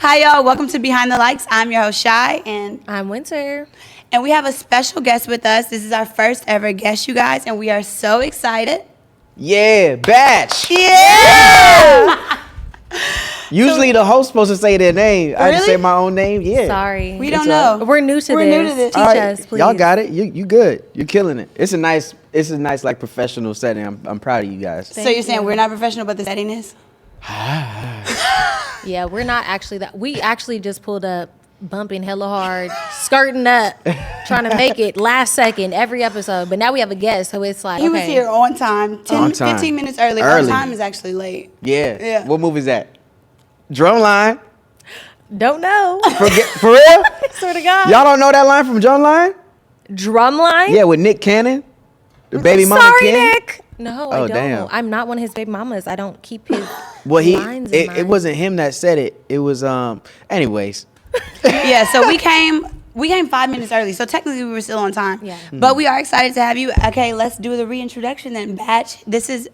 Hi, y'all. Welcome to Behind the Likes. I'm your host, Shy, and I'm Winter. And we have a special guest with us. This is our first ever guest, you guys, and we are so excited. Yeah, batch. Yeah! Usually the host's supposed to say their name. I just Really? say my own name. Yeah. Sorry. We don't know. We're new to this. Teach All right, us, please. y'all got it. You good. You're killing it. It's a nice like professional setting. I'm proud of you guys. So you're saying we're not professional, but the setting is? Yeah, we're not actually that. We actually just pulled up, bumping hella hard, skirting up, trying to make it last second every episode. But now we have a guest, so it's like, He was here on time, 15 minutes early. Our time is actually late. Yeah. What movie is that? Drumline. Don't know. For real? Swear to God. Y'all don't know that line from Drumline? Drumline? Yeah, with Nick Cannon. The baby mama Sorry, kid. Nick. No, I don't. Damn. I'm not one of his baby mamas. I don't keep his Well, lines in mind. it wasn't him that said it. It was anyways. Yeah, so we came 5 minutes early, so technically we were still on time. Yeah. But we are excited to have you. Okay, let's do the reintroduction then. Batch. This is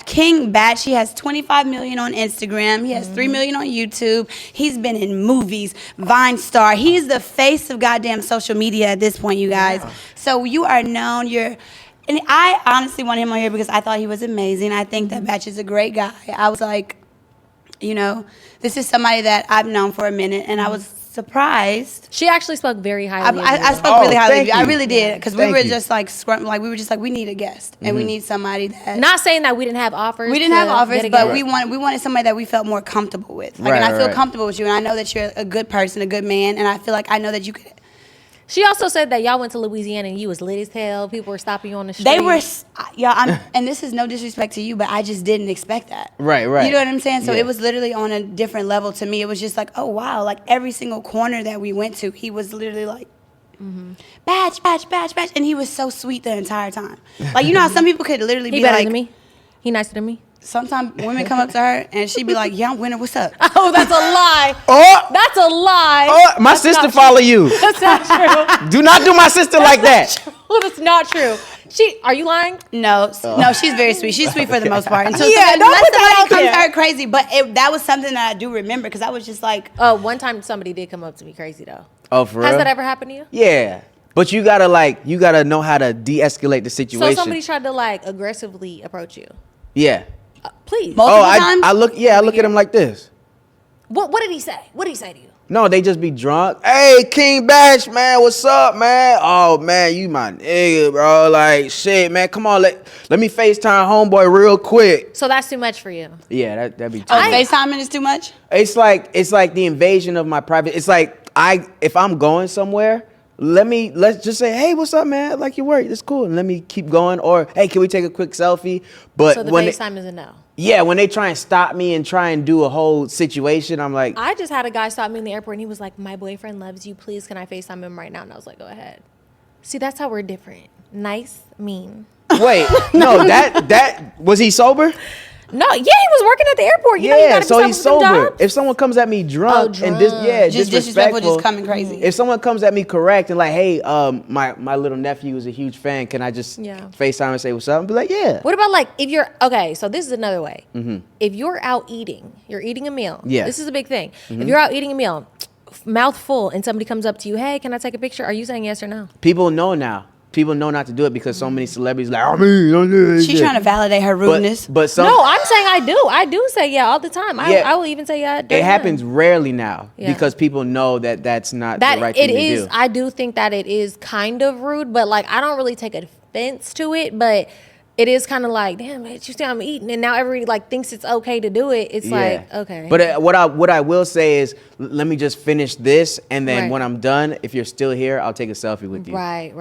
King Batch. He has 25 million on Instagram. He has 3 million on YouTube. He's been in movies, Vine star. He's the face of goddamn social media at this point, you guys. Yeah. So you are known. And I honestly want him on here because I thought he was amazing. I think that Batch is a great guy. I was like, this is somebody that I've known for a minute, and I was surprised. She actually spoke very highly of you. I spoke really highly of you. I you. really did, because we were you. just like we need a guest, and we need somebody that. Not saying that we didn't have offers. We didn't have offers, get but together. we wanted somebody that we felt more comfortable with. Like, Right, and I feel right. comfortable with you, and I know that you're a good person, a good man, and I feel like I know that you could. She also said that y'all went to Louisiana and you was lit as hell. People were stopping you on the street. They were, and this is no disrespect to you, but I just didn't expect that. Right. You know what I'm saying? So Yeah. it was literally on a different level to me. It was just like, oh wow, like every single corner that we went to, he was literally like, Batch, and he was so sweet the entire time. Like, you know how some people could literally He be better like, than me. He nicer than me. sometimes women come up to her and she'd be like, yeah, I'm winning, what's up? Oh, that's a lie. Oh, That's a lie. oh, my That's sister not follow you. That's not true. Do not do my sister like that. That's not true. Are you lying? No, she's very sweet. She's sweet for the most part. Until Yeah, somebody, don't unless put that somebody out comes there. to her crazy. But that was something that I do remember, because I was just like, One time somebody did come up to me crazy though. Oh, for real? Has that ever happened to you? Yeah. But you gotta know how to de-escalate the situation. So somebody tried to like aggressively approach you. Yeah. Please. Multiple Oh, times? I look at him like this. What did he say? What did he say to you? No, they just be drunk. Hey, King Batch, man, what's up, man? Oh, man, you my nigga, bro. Like, shit, man, come on, let me FaceTime homeboy real quick. So that's too much for you. Yeah, that'd be too oh, much. FaceTiming is too much? It's like the invasion of my private. It's like if I'm going somewhere, let's just say, hey, what's up, man? Like your work, it's cool. And let me keep going. Or hey, can we take a quick selfie? But So the when FaceTime is a no. yeah, when they try and stop me and try and do a whole situation, I'm like, I just had a guy stop me in the airport and he was like, my boyfriend loves you. Please, can I FaceTime him right now? And I was like, go ahead. See, that's how we're different. Nice, mean. wait, no, that was he sober? No, yeah, he was working at the airport. You know, you Yeah, gotta so be he's sober. sober. If someone comes at me drunk and Just disrespectful, just coming crazy. If someone comes at me correct and like, hey, my little nephew is a huge fan, can I just FaceTime and say what's up? And be like, yeah. What about like if you're okay? So this is another way. If you're out eating, you're eating a meal. Yeah. This is a big thing. If you're out eating a meal, mouth full, and somebody comes up to you, hey, can I take a picture? Are you saying yes or no? People know now. People know not to do it because so many celebrities like, don't do it. She's trying to validate her rudeness. But some, No, I'm saying I do. I do say yeah all the time. I will even say yeah. it happens rarely now Yeah. because people know that that's not the right it thing is. to do. I do think that it is kind of rude, but like I don't really take offense to it. But it is kind of like, damn, man, you see I'm eating, and now everybody like thinks it's okay to do it. It's like okay. But what I will say is, let me just finish this, and then Right. when I'm done, if you're still here, I'll take a selfie with you. Right.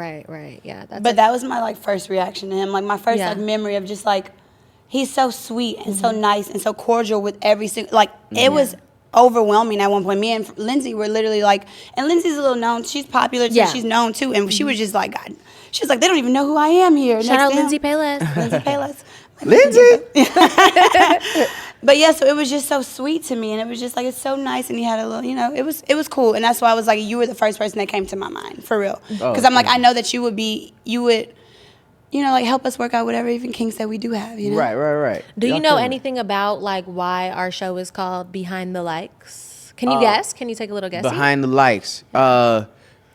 Yeah. That's But that was my like first reaction to him. Like my first Yeah. like memory of just like, he's so sweet and so nice and so cordial with every single, like it was overwhelming at one point. Me and Lindsay were literally like, and Lindsay's a little known, she's popular too, Yeah. she's known too, and she was just like, God, she was like, they don't even know who I am here. shout out Next to Lindsay him- Payless. Lindsay Payless. Lindsay. But yeah, so it was just so sweet to me, and it was just like, it's so nice, and he had a little, it was cool, and that's why I was like, you were the first person that came to my mind, for real, because I'm like, I know that you would, like help us work out whatever even kinks that we do have, Right. Do you Y'all know killing it. anything about like why our show is called Behind the Likes? Can you guess? Can you take a little guess? Behind the likes.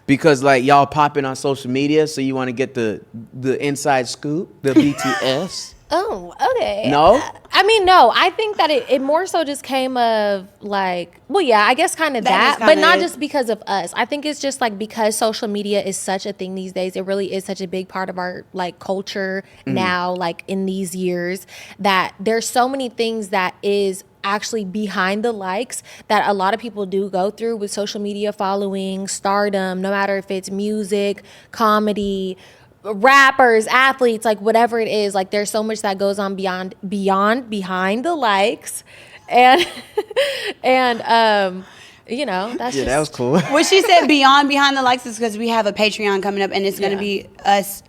Because like y'all popping on social media, so you want to get the inside scoop, the BTS. Oh, okay. No? I mean, no. I think that it more so just came of like, well, yeah, I guess kind of that, but not just because of us. I think it's just like because social media is such a thing these days. It really is such a big part of our like culture now, like in these years, that there's so many things that is actually behind the likes that a lot of people do go through with social media following, stardom, no matter if it's music, comedy, rappers, athletes, like whatever it is, like there's so much that goes on behind the likes, and you know, that's Yeah, that was cool. What she said behind the likes is because we have a Patreon coming up, and it's gonna be us.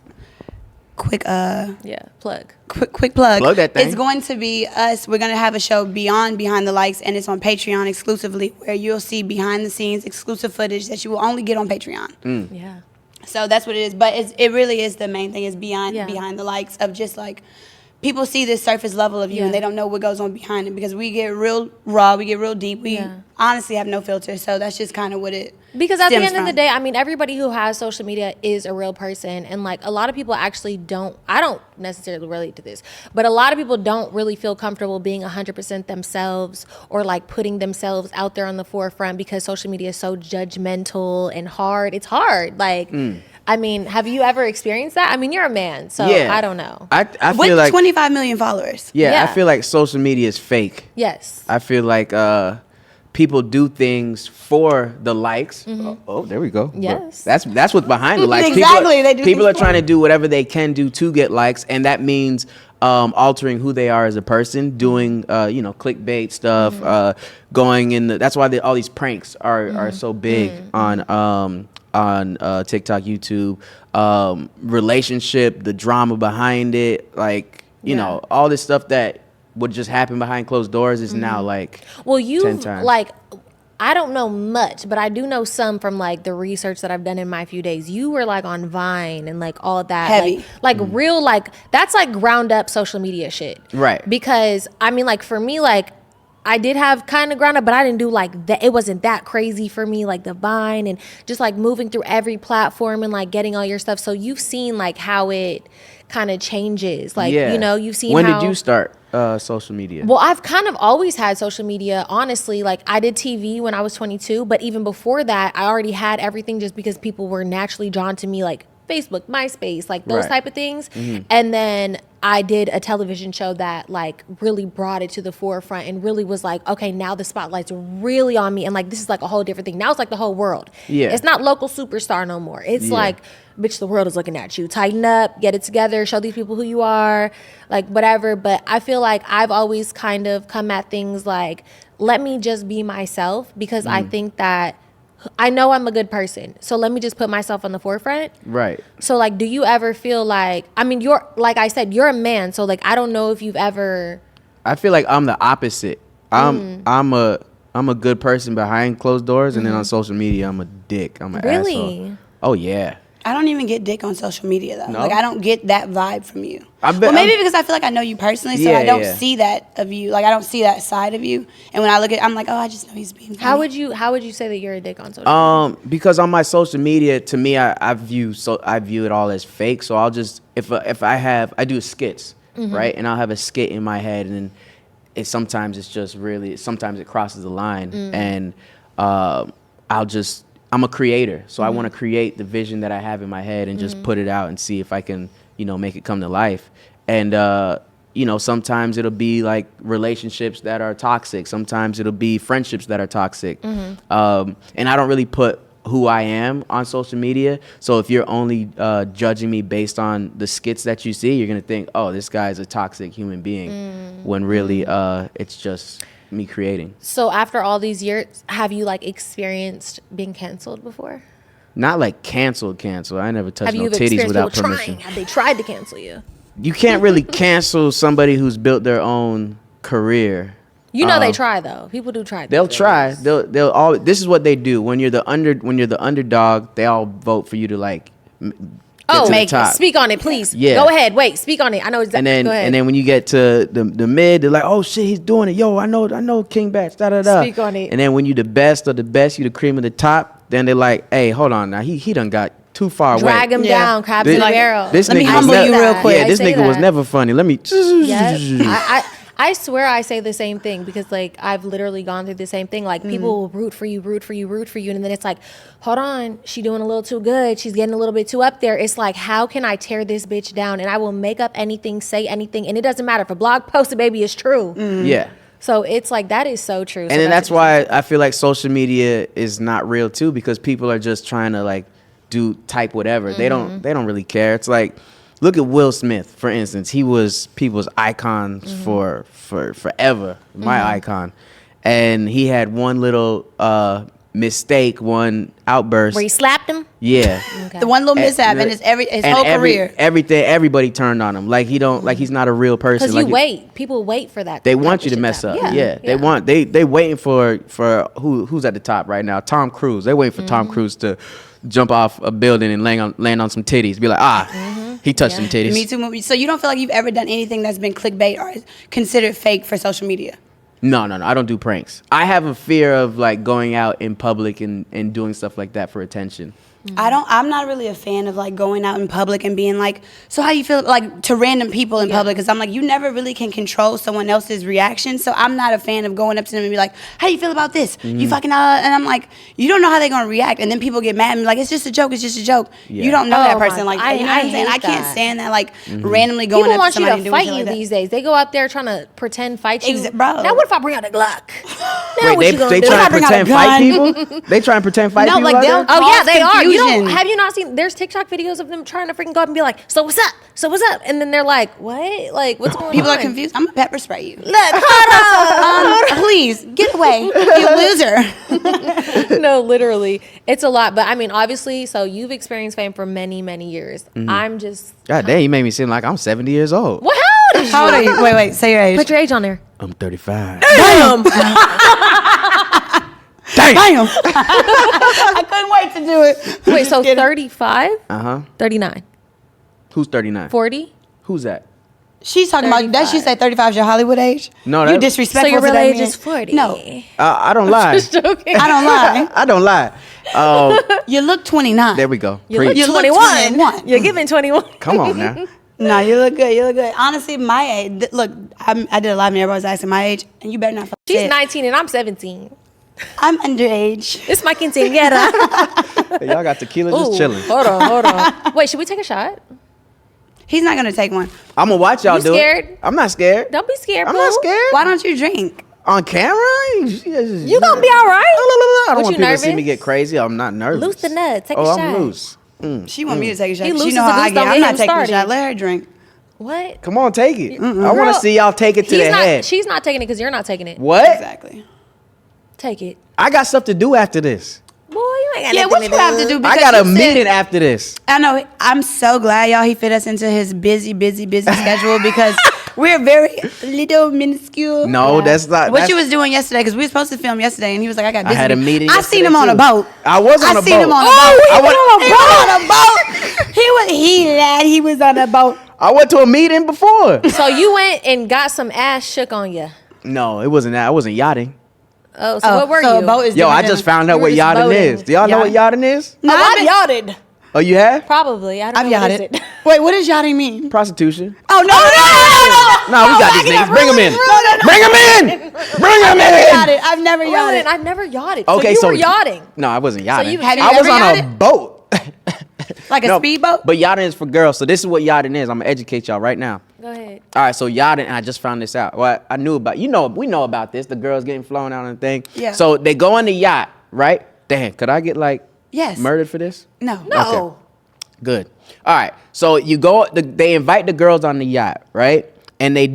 Quick plug. Quick plug. Plug that thing. It's going to be us. We're gonna have a show behind the likes, and it's on Patreon exclusively, where you'll see behind the scenes exclusive footage that you will only get on Patreon. Yeah. So that's what it is. But it really is the main thing is behind the likes of just like people see this surface level of you and they don't know what goes on behind it because we get real raw, we get real deep. We honestly have no filter. So that's just kind of what it Because at the end from. of the day, I mean, everybody who has social media is a real person. And like a lot of people actually I don't necessarily relate to this, but a lot of people don't really feel comfortable being 100% themselves or like putting themselves out there on the forefront because social media is so judgmental and hard. It's hard. Like, I mean, have you ever experienced that? I mean, you're a man, so I don't know. I feel with like 25 million followers. I feel like social media is fake. Yes. I feel like people do things for the likes. Oh, there we go. Yes. But that's what's behind the likes. Exactly. People are trying to do whatever they can do to get likes, and that means altering who they are as a person, doing clickbait stuff, going in. That's why all these pranks are so big on TikTok, YouTube, relationship, the drama behind it, like all this stuff that would just happen behind closed doors is now like well, 10 times. like I don't know much, but I do know some from like the research that I've done in my few days. You were like on Vine and like all that, heavy, like real, like that's like ground up social media shit, right? Because I mean, like for me, like I did have kind of ground up, but I didn't do like that. It wasn't that crazy for me, like the Vine and just like moving through every platform and like getting all your stuff. So you've seen like how it kind of changes, like you've seen. When did you start social media? Well, I've kind of always had social media, honestly. Like I did TV when I was 22, but even before that, I already had everything just because people were naturally drawn to me, like Facebook, MySpace, like those type of things. And then I did a television show that like really brought it to the forefront and really was like, okay, now the spotlight's really on me. And like, this is like a whole different thing. Now it's like the whole world. Yeah. It's not local superstar no more. It's like, bitch, the world is looking at you. Tighten up, get it together, show these people who you are, like whatever. But I feel like I've always kind of come at things like, let me just be myself because I think that I know I'm a good person. So let me just put myself on the forefront. Right. So like, do you ever feel like, I mean, you're, like I said, you're a man. So like, I don't know if you've ever. I feel like I'm the opposite. I'm a good person behind closed doors. And then on social media, I'm a dick. I'm an asshole. Oh yeah. I don't even get dick on social media though. No? Like I don't get that vibe from you. Well, maybe because I feel like I know you personally, so I don't see that of you. Like I don't see that side of you. And when I look at, I'm like, oh, I just know he's being funny. How would you say that you're a dick on social media? Because on my social media, to me, I view it all as fake. So I'll just I do skits, right, and I'll have a skit in my head, and then sometimes it crosses the line, and I'm a creator, so I want to create the vision that I have in my head and just put it out and see if I can, make it come to life. And, sometimes it'll be like relationships that are toxic. Sometimes it'll be friendships that are toxic. And I don't really put who I am on social media. So if you're only judging me based on the skits that you see, you're going to think, oh, this guy's a toxic human being, when really it's just me creating. So after all these years, have you like experienced being canceled before? Not like canceled. I never touched no titties without permission. Have they tried to cancel you? You can't really cancel somebody who's built their own career. They try though. People do try. They'll try. They'll all. This is what they do when you're the underdog. They all vote for you to like. Oh, to the top. speak on it, please. Yeah. Go ahead. Wait, speak on it. I know exactly. Go ahead. And then when you get to the mid, they're like, oh shit, he's doing it. Yo, I know King Batch. Da da da. Speak on it. And then when you the best of the best, you the cream of the top. Then they're like, hey, hold on now. He done got too far away. Drag him down, crabs in the barrel. This Let me nigga was humble you never- real quick. Yeah, this nigga was never funny. Let me. Yes. I swear I say the same thing because like I've literally gone through the same thing. Like people will root for you, and then it's like, hold on, she doing a little too good. She's getting a little bit too up there. It's like, how can I tear this bitch down? And I will make up anything, say anything, and it doesn't matter if a blog post, baby, is true. Yeah. So it's like that is so true. And then that's why I feel like social media is not real too, because people are just trying to like type whatever. They don't really care. It's like, look at Will Smith, for instance. He was people's icons for forever, my icon. And he had one little mistake, one outburst. where he slapped him. Yeah. Okay. The one little mishap in his whole career. Everybody turned on him. Like he's not a real person. Because like people wait for that. they type want of you to shit mess up. happen. Yeah. They waiting for who's at the top right now? Tom Cruise. They waiting for Tom Cruise to jump off a building and land on some titties. Be like, he touched some titties. Me too. So you don't feel like you've ever done anything that's been clickbait or considered fake for social media? No. I don't do pranks. I have a fear of like going out in public and doing stuff like that for attention. I'm not really a fan of like going out in public and being like, so how you feel like to random people in public? Because I'm like, you never really can control someone else's reaction. So I'm not a fan of going up to them and be like, how do you feel about this? You fucking and I'm like, you don't know how they're gonna react, and then people get mad and be like, it's just a joke. Yeah. You don't know that person like that. I You know what I'm saying? hate I can't that. stand that like randomly going People up want to you somebody to and doing fight shit you like that. these days. They go out there trying to pretend fight you. Bro. Now what if I bring out a Glock? Now what Wait, you gonna they do? try to bring out a pretend fight gun? people? They try and pretend fight No, people like out they'll- there? Oh yeah, cause they are. confusion. Have you not seen? There's TikTok videos of them trying to freaking go up and be like, "So what's up? So what's up?" And then they're like, "What? Like what's going on?" People are confused. I'm gonna pepper spray you. Look, hold Please get away, you loser. on. No, literally, it's a lot. But I mean, obviously, so you've experienced fame for many, many years. I'm just. God damn, you made me seem like I'm 70 years old. What? How old is How old are you? Wait, say your age. Put your age on there. I'm 35. Damn. Damn. I couldn't wait to do it. Wait, so 35? Uh-huh. 39? Who's 39? 40? Who's that? She's talking about that. She said 35 is your Hollywood age. No, you that- disrespectful. So your to real that age man. is 40? No, I don't lie. Just joking. I don't lie. I don't lie. You look 29. There we go. You look You look 21. 21. You're giving 21. Come on now. No, you look good. You look good. Honestly, my age. Look, I did a live and everybody was asking my age, and you better not. She's say it. 19 and I'm 17. I'm underage. It's my quinceañera. Hey, y'all got tequila just Ooh, chilling. hold on. Wait, should we take a shot? He's not gonna take one. I'm gonna watch y'all You do scared? it. I'm not scared. Don't be scared, I'm boo. not scared. Why don't you drink? On camera? You gonna be all right? I don't What, want you people to see me nervous? get crazy. I'm not nervous. Loose the nut. Take a Oh, shot. I'm loose. She want me to take a shot. He 'cause looses She know the how I goose, get. don't I'm get not him taking a started. shot. Let her drink. What? Come on, take it. I want Girl, to see y'all take it to He's the not, head. she's not taking it because you're not taking it. What? Exactly. Take it. I got stuff to do after this. Boy, you ain't got Yeah, nothing what to you have to do? I because got a you said- meeting after this. I know. I'm so glad, y'all. He fit us into his busy schedule because we're very little minuscule. No, that's not. What that's, you was doing yesterday? Because we were supposed to film yesterday, and he was like, "I got I busy." had a meeting. I seen yesterday, him on a too. boat. I was on a boat. seen him on a boat. I He went, was on a boat. He was on a boat. I went to a meeting before. So you went and got some ass shook on you. No, it wasn't that. I wasn't yachting. Oh, so what were so you? a boat is Yo, I different just than- found out You what were just yachting boating. is. Do y'all know what yachting is? No, I've been- yachted. Oh, you have? Probably. I don't I've know. What is yachted. it? Wait, what does yachting mean? Prostitution. Oh no! No, we got these niggas. Bring them in. Bring them in. Bring them in. I've never yachted. I've never yachted. Okay, so you were yachting. No, I wasn't yachting. have you I was ever on a yachted? boat. Like a speedboat? But yachting is for girls. So this is what yachting is. I'm gonna educate y'all right now. Go ahead. All right, so yachting, and I just found this out. Well, I knew about, we know about this. The girls getting flown out and thing. Yeah. So they go on the yacht, right? Damn, could I get like Yes. murdered for this? No. No. Good. All right. So you go. They invite the girls on the yacht, right? And they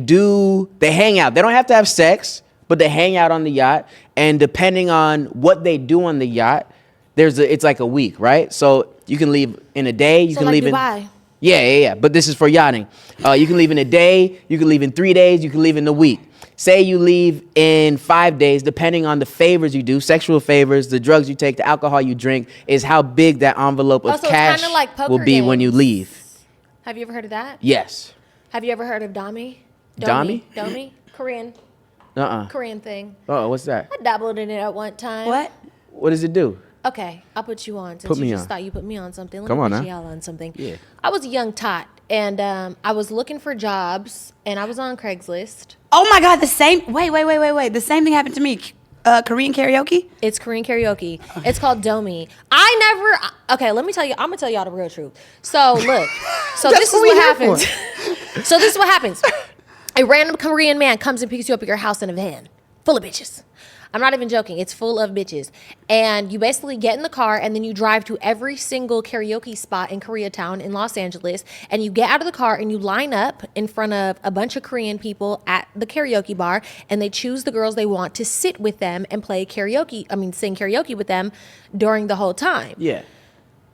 hang out. They don't have to have sex, but they hang out on the yacht. And depending on what they do on the yacht, it's like a week, right? So you can leave in a day. You So can like leave Dubai. in. Yeah. But this is for yachting. You can leave in a day. You can leave in 3 days. You can leave in a week. say you leave in 5 days, depending on the favors you do, sexual favors, the drugs you take, the alcohol you drink, is how big that envelope of So it's cash kinda like poker will be when you games. leave. Have you ever heard of that? Yes. Have you ever heard of Domi? Domi? Domi? Korean thing. Oh, what's that? I dabbled in it at one time. What? What does it do? Okay, I'll put you on. Since Put me you just on. thought you put me on something. Let Come me on put now. y'all on something. Yeah. I was a young tot, and I was looking for jobs, and I was on Craigslist. Oh my God, the same. Wait. The same thing happened to me. Korean karaoke? It's Korean karaoke. It's called Domi. Okay, let me tell you. I'm gonna tell y'all the real truth. So look. So That's this is what we what here happens. So this is what happens. A random Korean man comes and picks you up at your house in a van full of bitches. I'm not even joking. It's full of bitches. And you basically get in the car and then you drive to every single karaoke spot in Koreatown in Los Angeles. And you get out of the car and you line up in front of a bunch of Korean people at the karaoke bar. And they choose the girls they want to sit with them and sing karaoke with them during the whole time. Yeah.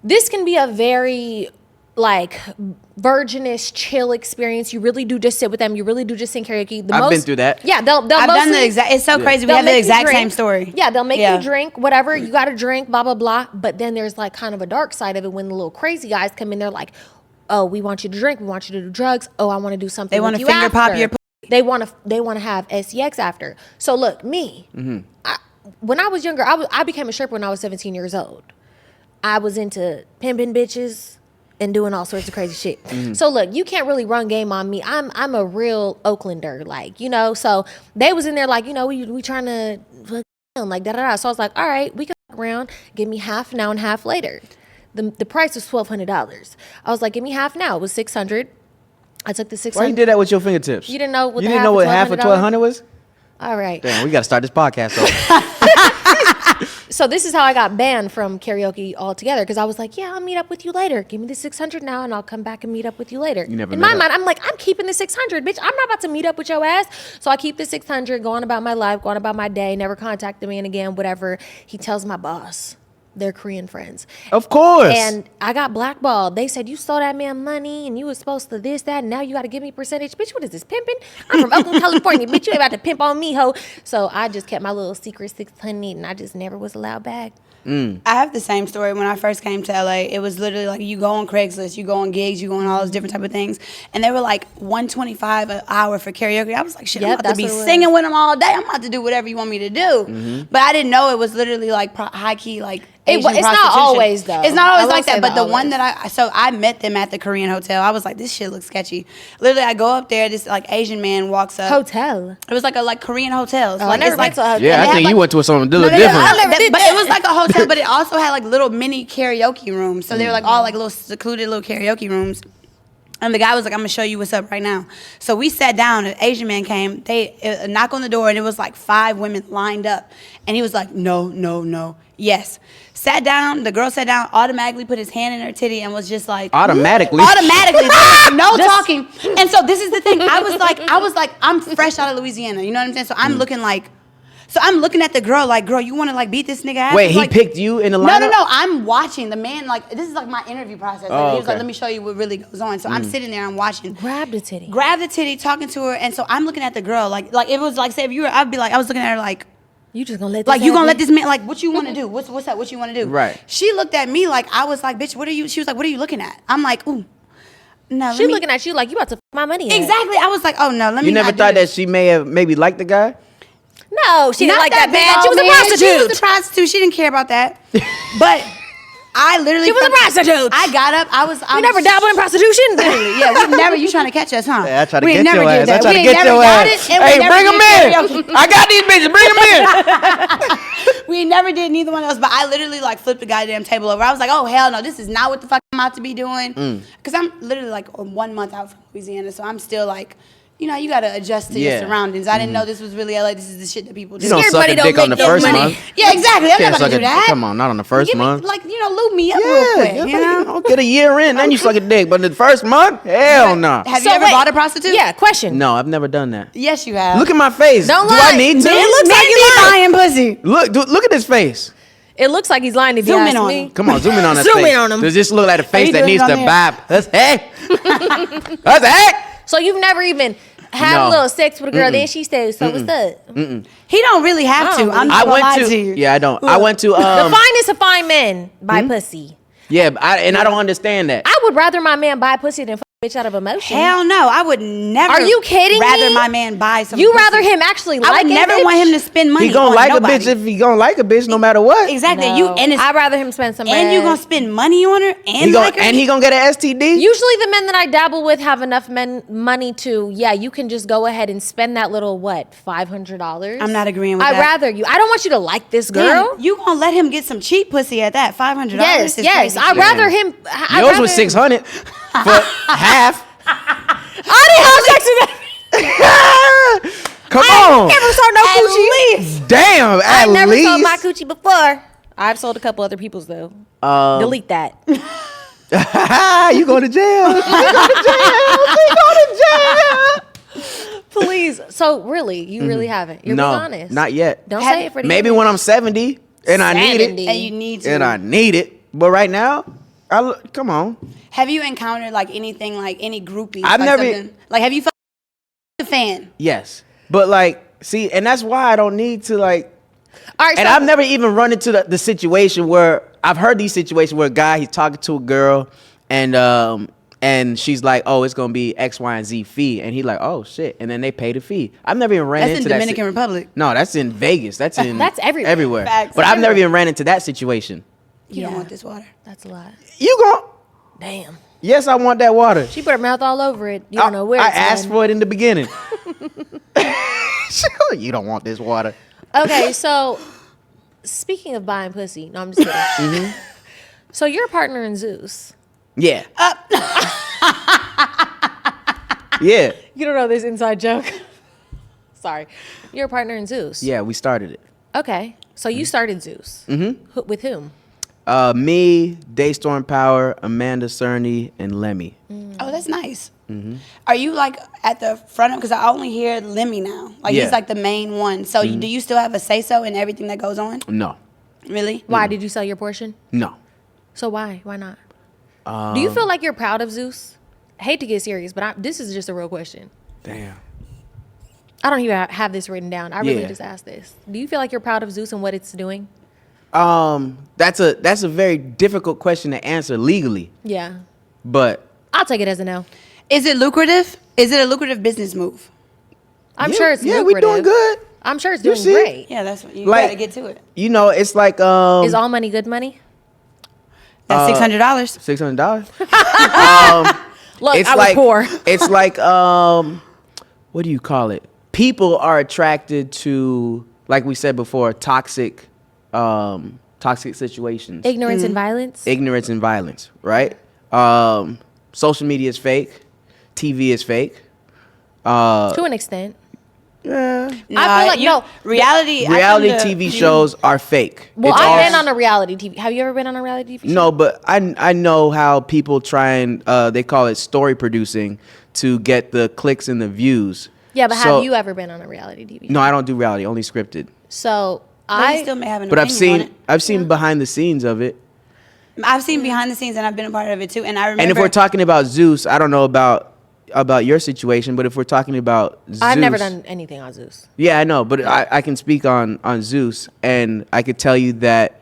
This can be a very virginish, chill experience. You really do just sit with them. You really do just sing karaoke. I've been through that. Yeah, they'll I've done the exact. It's so crazy. We they'll have the make you exact drink. same story. Yeah, they'll make Yeah. you drink, whatever. You got to drink, blah, blah, blah. But then there's kind of a dark side of it when the little crazy guys come in. They're like, oh, we want you to drink. We want you to do drugs. Oh, I want to do something They want wanna to finger pop your They want to have sex after. So look, me, when I was younger, I became a stripper when I was 17 years old. I was into pimping bitches and doing all sorts of crazy shit. So look, you can't really run game on me. I'm a real Oaklander, So they was in there we trying to da da da. So I was like, all right, we can fuck around. Give me half now and half later. The price was $1,200. I was like, give me half now. It was $600. I took the $600. Why you did that with your fingertips? You didn't know what you the didn't half know of what half of $1,200 was? All right. Damn, we got to start this podcast over. So this is how I got banned from karaoke altogether because I was like, yeah, I'll meet up with you later. Give me the $600 now and I'll come back and meet up with you later. You never In met my up. mind, I'm like, I'm keeping the $600, bitch. I'm not about to meet up with your ass. So I keep the $600, going about my life, going about my day, never contact the man again, whatever. He tells my boss. They're Korean friends. Of course. And I got blackballed. They said, you stole that man money and you was supposed to this, that, and now you got to give me percentage. Bitch, what is this, pimping? I'm from Oakland, California. Bitch, you ain't about to pimp on me, ho. So I just kept my little secret 600 and I just never was allowed back. I have the same story. When I first came to LA, it was literally like you go on Craigslist, you go on gigs, you go on all those different type of things, and they were like $125 an hour for karaoke. I was like, shit, I'm Yep, about to be that's what it singing with them all day. I'm about to do whatever you want me to do. But I didn't know it was literally like high key Asian It's not prostitution. always, though. It's not I always won't like that. say But not the one always. that I met them at the Korean hotel. I was like, this shit looks sketchy. Literally, I go up there. This Asian man walks up. Hotel. It was like Korean hotels. Oh, I never been to a hotel. Yeah, I they think had, you went to something No, different. I never did but that. it was like a hotel, but it also had little mini karaoke rooms. So they were all little secluded little karaoke rooms. And the guy was like, I'm gonna show you what's up right now. So we sat down, an Asian man came, a knock on the door, and it was 5 women lined up. And he was like, no, yes. Sat down, the girl sat down, automatically put his hand in her titty and was just like Automatically? Automatically. No talking. And so this is the thing. I was like, I'm fresh out of Louisiana, you know what I'm saying? So I'm looking at the girl girl, you want to beat this nigga ass? Wait, he picked you in the lineup? No. I'm watching the man. This is my interview process. He was okay. like, let me show you what really goes on. So I'm sitting there, I'm watching. Grab the titty. Talking to her, and so I'm looking at the girl. Like it was say if you were, I'd be I was looking at her like. You just gonna let this you gonna happen? let this man what you want to do? What's up? What you want to do? Right. She looked at me like I was like, bitch, what are you? She was like, what are you looking at? I'm like, ooh, no. She looking at you like you about to f my money. up. Exactly. I was like, oh no, let me. You never not do thought that this. she may have maybe liked the guy? No, she didn't Not like that big man. She old was a man. prostitute. She was a prostitute. She didn't care about that. But I literally. She was a prostitute. I got up. You never dabbled in prostitution? Yeah, we never. You trying to catch us, huh? Yeah, I try to we ain't get never your did ass. that. I try We to ain't get never your got ass. it, and we Hey, never bring did him in. karaoke. I got these bitches. Bring them in. We never did neither one else. But I literally flipped the goddamn table over. I was like, oh hell no, this is not what the fuck I'm about to be doing. Because I'm literally 1 month out from Louisiana, so I'm still you got to adjust to your surroundings. I didn't know this was really LA. This is the shit that people do. You don't Scared suck money a don't dick on the make no first money. month. Yeah, exactly. I'm Can't not about suck to a do that. Come on, not on the first Give me, month. lube me up real quick. Get a year in, then you suck a dick. But in the first month, hell no. Have you ever bought a prostitute? Yeah, question. No, I've never done that. Yes, you have. Look at my face. Don't Do lie. I need to? It looks like you lying. buying pussy. Look at his face. It looks like he's lying if you Zoom in ask on me. him. Come on, zoom in on his Zoom face. in on him. Does this look like a face you that doing it needs on to there? vibe? That's hey. That's hey. So you've never even had No. a little sex with a girl, then she said, "So what's up?" He don't really have to. I'm not I gonna lie went to you. to. Yeah, I don't. I went to. The finest of fine men buy pussy. Yeah, I don't understand that. I would rather my man buy pussy than fuck a bitch out of emotion. Hell no, I would never. Are you kidding rather me? my man buy some. You pussy. rather him actually I like would a never bitch? want him to spend money. He gonna on like nobody. a bitch if he gonna like a bitch, no matter what. Exactly. No. You and it's, I'd rather him spend some and you bread. gonna spend money on her and He like her. and he gonna get an STD. Usually the men that I dabble with have enough money to, you can just go ahead and spend that little, $500? I'm not agreeing with I'd that. rather you. I don't want you to like this Damn, girl. you gonna let him get some cheap pussy at that $500? Yes, is yes. crazy. I'd rather him. I'd Yours rather was 600 for half. I didn't have sex with that. Come I on. never saw no At coochie. least. Damn. I At never least. sold my coochie before. I've sold a couple other people's though. Delete that. You going to jail? You going to jail? You going to jail? Please. So really, you really haven't. You're No, being honest. not yet. Don't Have- say it for the Maybe image. when I'm 70 and I need 70. it. And you need to. And I need it. But right now, come on. Have you encountered like anything like any groupies? I've like never- something- like have you fucked a fan? Yes. But like, see, and that's why I don't need to like. All right. And so, I've never even run into the situation where I've heard these situations where a guy, he's talking to a girl and she's like, oh, it's going to be X, Y, and Z fee. And he like, oh, shit. And then they pay the fee. I've never even ran That's into in that. Dominican Republic. No, that's in Vegas. That's in That's everywhere. Everywhere. Facts. But I've never Everywhere. even ran into that situation. You don't Yeah. want this water. That's a lot. You gon' Damn. Yes, I want that water. She put her mouth all over it. You don't know where I it's asked been. for it in the beginning. You don't want this water. Okay, so speaking of buying pussy, no, I'm just kidding. So you're a partner in Zeus. Yeah. Yeah. You don't know this inside joke. Sorry. You're a partner in Zeus. Yeah, we started it. Okay. So you started Zeus. Mm-hmm. With whom? Me, Daystorm Power, Amanda Cerny, and Lemmy. Oh, that's nice. Are you like at the front of? Because I only hear Lemmy now. Like Yeah. he's like the main one. So do you still have a say so in everything that goes on? No. Really? Why did you sell your portion? No. So why? Why not? Do you feel like you're proud of Zeus? I hate to get serious, but this is just a real question. Damn. I don't even have this written down. I really Yeah. just asked this. Do you feel like you're proud of Zeus and what it's doing? That's a very difficult question to answer legally, Yeah. but I'll take it as a no. Is it lucrative? Is it a lucrative business move? I'm yeah, sure it's yeah, lucrative. we're doing good. I'm sure it's You doing see? great. Yeah, that's what you Like- gotta get to it. You know, it's like Is all money good money? That's $600. $600. Look, It's I was like poor. it's like what do you call it? People are attracted to, like we said before, toxic situations. Ignorance and violence. Ignorance and violence, right? Social media is fake. TV is fake. To an extent. Yeah. I feel like, no. reality. Reality TV shows are fake. Well, It's I've all- been on a reality TV. Have you ever been on a reality TV show? No, but I know how people try and they call it story producing to get the clicks and the views. Yeah, but So- have you ever been on a reality TV show? No, I don't do reality, only scripted. So But you I still may have an But opinion I've seen behind the scenes of it. I've seen behind the scenes and I've been a part of it too. And I remember. And if we're talking about Zeus, I don't know about your situation, but if we're talking about Zeus, I've never done anything on Zeus. Yeah, I know, but I can speak on Zeus, and I could tell you that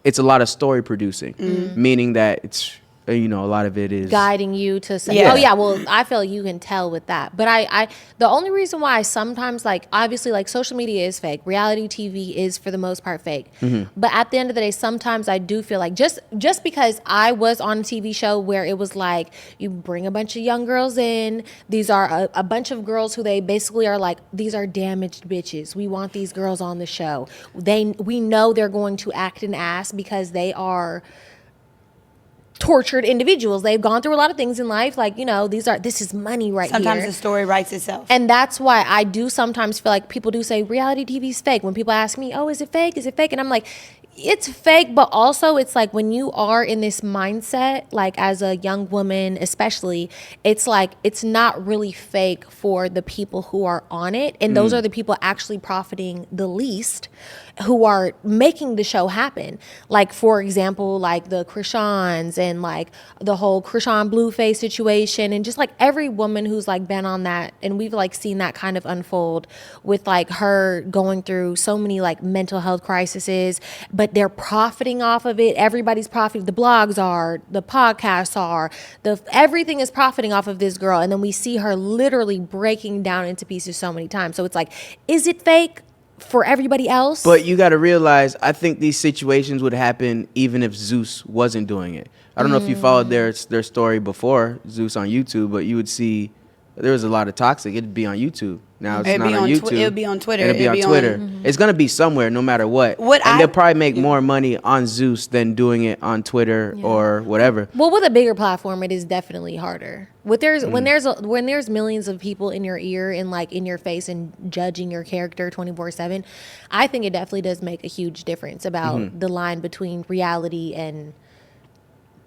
it's a lot of story producing, meaning that it's a lot of it is Guiding you to say, Yeah. oh yeah, well, I feel you can tell with that. But I the only reason why I sometimes, like, obviously, like, social media is fake. Reality TV is for the most part fake. But at the end of the day, sometimes I do feel like just because I was on a TV show where it was like, you bring a bunch of young girls in, these are a bunch of girls who they basically are like, these are damaged bitches. We want these girls on the show. We know they're going to act an ass because they are tortured individuals. They've gone through a lot of things in life. Like, this is money right sometimes here. the story writes itself. And that's why I do sometimes feel like people do say reality TV is fake. When people ask me, oh, is it fake? Is it fake? And I'm like, It's fake, but also it's like when you are in this mindset, like as a young woman especially, it's like it's not really fake for the people who are on it, and those are the people actually profiting the least, who are making the show happen. Like, for example, like the Krishans and like the whole Krishan Blueface situation, and just like every woman who's like been on that, and we've like seen that kind of unfold with like her going through so many like mental health crises, but they're profiting off of it. Everybody's profiting. The blogs are, the podcasts are, everything is profiting off of this girl. And then we see her literally breaking down into pieces so many times. So it's like, is it fake for everybody else? But you got to realize, I think these situations would happen even if Zeus wasn't doing it. I don't know if you followed their story before, Zeus on YouTube, but you would see there was a lot of toxic. It'd be on YouTube. Now it's not on YouTube. It'll be on Twitter. It'll be on Twitter. It's going to be somewhere no matter what. They'll probably make more money on Zeus than doing it on Twitter or whatever. Well, with a bigger platform, it is definitely harder. When there's millions of people in your ear and like in your face and judging your character 24/7, I think it definitely does make a huge difference about the line between reality and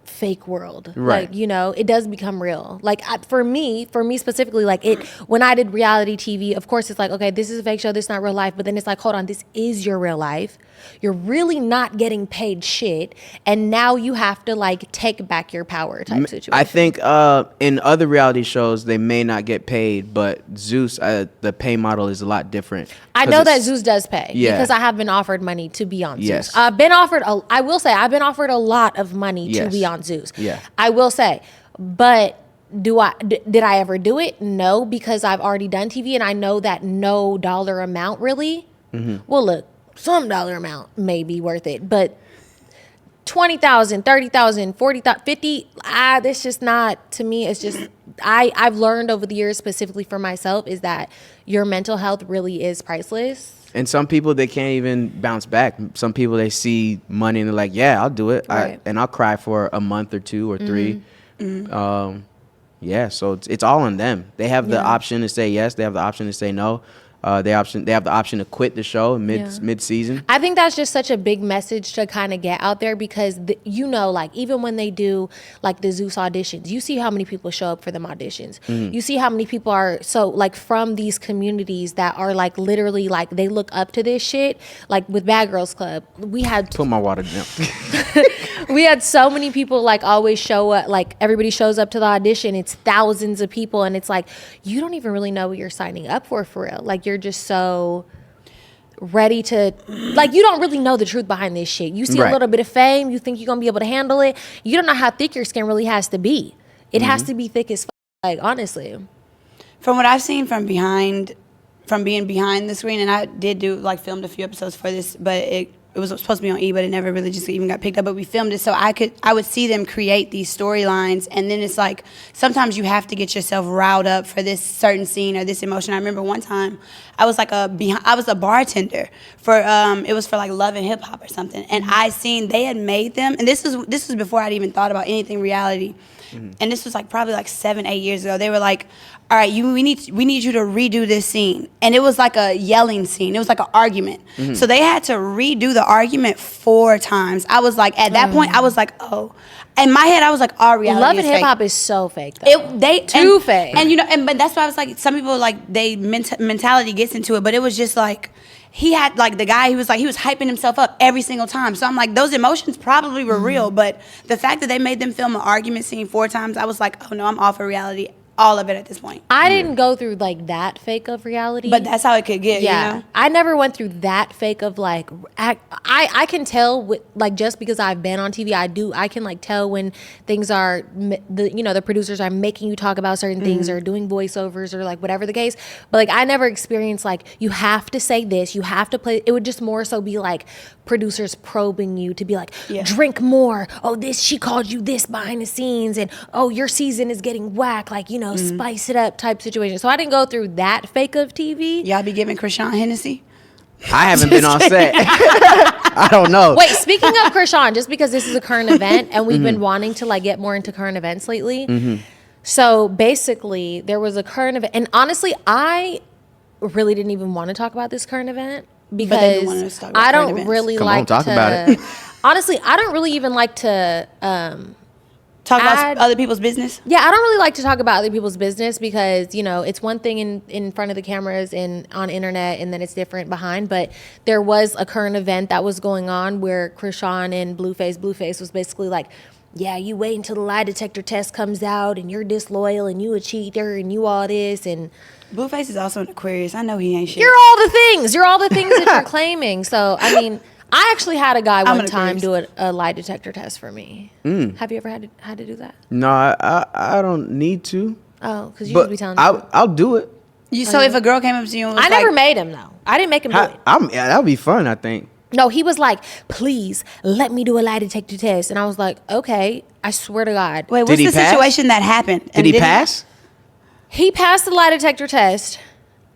fake world. Right. Like, you know, it does become real. Like for me specifically, like when I did reality TV, of course it's like, okay, this is a fake show, this is not real life, but then it's like, hold on, this is your real life. You're really not getting paid shit, and now you have to like take back your power type situation. I think in other reality shows they may not get paid, but Zeus, the pay model is a lot different. I know that Zeus does pay because I have been offered money to be on Zeus. I will say I've been offered a lot of money to be on Zeus. Yeah. I will say, but did I ever do it? No, because I've already done TV and I know that no dollar amount really. Well, look, some dollar amount may be worth it, but 20,000, 30,000, 40,000, 50, that's just not, to me, it's just, I've learned over the years, specifically for myself, is that your mental health really is priceless. And some people, they can't even bounce back. Some people, they see money and they're like, yeah, I'll do it. Right. And I'll cry for a month or 2 or 3. Yeah, so it's all on them. They have the option to say yes. They have the option to say no. They have the option to quit the show mid-season. I think that's just such a big message to kind of get out there because, like even when they do like the Zeus auditions, you see how many people show up for them auditions. You see how many people are like from these communities that are like literally like they look up to this shit. Like with Bad Girls Club, we had Put my water down. we had so many people like always show up. Like everybody shows up to the audition. It's thousands of people, and it's like you don't even really know what you're signing up for real. Like you're just so ready to, like, you don't really know the truth behind this shit. You see a little bit of fame, you think you're gonna be able to handle it. You don't know how thick your skin really has to be. It has to be thick as fuck, like, honestly. From what I've seen from being behind the screen, and I did filmed a few episodes for this, but it was supposed to be on E, but it never really just even got picked up. But we filmed it so I would see them create these storylines, and then it's like sometimes you have to get yourself riled up for this certain scene or this emotion. I remember one time I was a bartender for it was for like Love and Hip Hop or something, and I seen they had made them, and this was before I'd even thought about anything reality. And this was like probably like 7-8 years ago. They were like, all right, we need you to redo this scene. And it was like a yelling scene. It was like an argument. So they had to redo the argument 4 times. I was like, at that point, I was like, oh. In my head, I was like, all reality Love and is Hip Hop fake. is so fake, though. Too fake. And but that's why I was like, some people like they mentality gets into it, but it was just like, he had like the guy, he was hyping himself up every single time. So I'm like, those emotions probably were real, but the fact that they made them film an argument scene 4 times, I was like, oh no, I'm off of reality. All of it at this point. I didn't go through like that fake of reality. But that's how it could get, you know? I never went through that fake of like, I can tell with like, just because I've been on TV, I can like tell when things are, the producers are making you talk about certain things or doing voiceovers or like whatever the case. But like, I never experienced like, you have to say this, you have to play. It would just more so be like producers probing you to be like, drink more. Oh, she called you this behind the scenes. And oh, your season is getting whack. Like, spice it up type situation. So I didn't go through that fake of TV. Y'all be giving Krishan Hennessy? I haven't been on set. I don't know. Wait, speaking of Krishan, just because this is a current event and we've been wanting to like get more into current events lately. So basically there was a current event, and honestly, I really didn't even want to talk about this current event. because wanna talk about I current don't events. really Come on, like talk to. about it. Honestly, I don't really even like to. Talk about other people's business. Yeah, I don't really like to talk about other people's business because, you know, it's one thing in front of the cameras and on internet, and then it's different behind. But there was a current event that was going on where Krishan and Blueface was basically like, yeah, you wait until the lie detector test comes out and you're disloyal and you a cheater and you all this. And Blueface is also an Aquarius. I know he ain't shit. you're all the things. You're all the things that you're claiming. So, I mean, I actually had a guy one time do a lie detector test for me. Have you ever had to do that? No, I don't need to. Oh, because you But should be telling the truth. I'll do it. So if a girl came up to you and was I never made him though. I didn't make him do it. Yeah, that would be fun, I think. No, he was like, please let me do a lie detector test. And I was like, okay, I swear to God. wait, Did what's he the pass? situation that happened? Did he pass? He passed the lie detector test,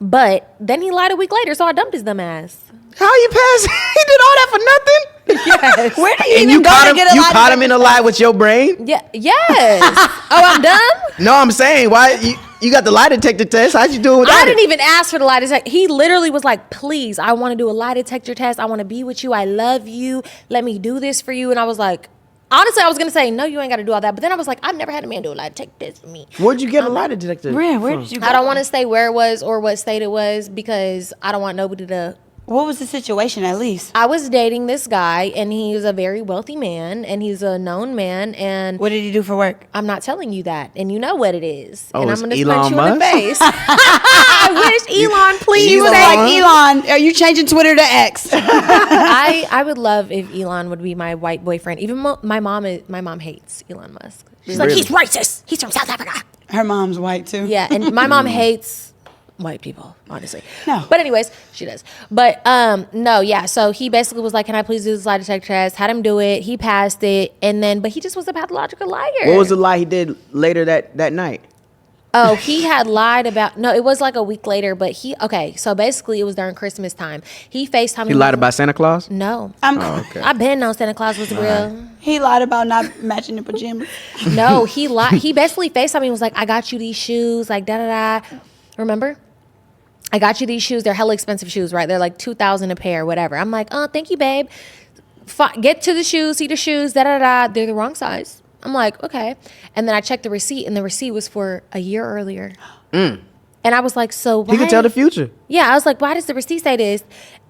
but then he lied a week later, so I dumped his dumb ass. How you pass? He did all that for nothing? Yes. Where do you And even you go caught to him, get a you lie caught him detector in a lie with your brain? Yeah. Yes. Oh, I'm dumb? No, I'm saying, why you got the lie detector test? How'd you do it without I it? didn't even ask for the lie detector. He literally was like, please, I want to do a lie detector test. I want to be with you. I love you. Let me do this for you. And I was like, honestly, I was going to say, no, you ain't got to do all that. But then I was like, I've never had a man do a lie detector test for me. Where'd you get a lie detector? Where from? did you go? I don't want to say where it was or what state it was because I don't want nobody to. What was the situation at least? I was dating this guy and he's a very wealthy man and he's a known man and What did he do for work? I'm not telling you that and you know what it is. Oh, and I'm it's going to Elon punch you in the Musk? face. I wish Elon, please. He was Elon? like, Elon, are you changing Twitter to X? I would love if Elon would be my white boyfriend. Even my mom hates Elon Musk. She's like, Really? he's racist. He's from South Africa. Her mom's white too. Yeah, and my mom hates white people, honestly. No. But anyways, she does. But no, yeah. So he basically was like, can I please do this lie detector test? Had him do it. He passed it. But he just was a pathological liar. What was the lie he did later that night? Oh, he had lied about, no, it was like a week later, but so basically it was during Christmas time. He FaceTimed He lied about Santa Claus? No. Oh, okay. I've been known Santa Claus was real. He lied about not matching the pajamas. No, he lied. He basically FaceTimed me and was like, I got you these shoes, like da-da-da. Remember? I got you these shoes. They're hella expensive shoes, right? They're like $2,000 a pair, whatever. I'm like, oh, thank you, babe. Get to the shoes, see the shoes, da-da-da. They're the wrong size. I'm like, okay. And then I checked the receipt, and the receipt was for a year earlier. And I was like, so why? He can tell the future. Yeah, I was like, why does the receipt say this?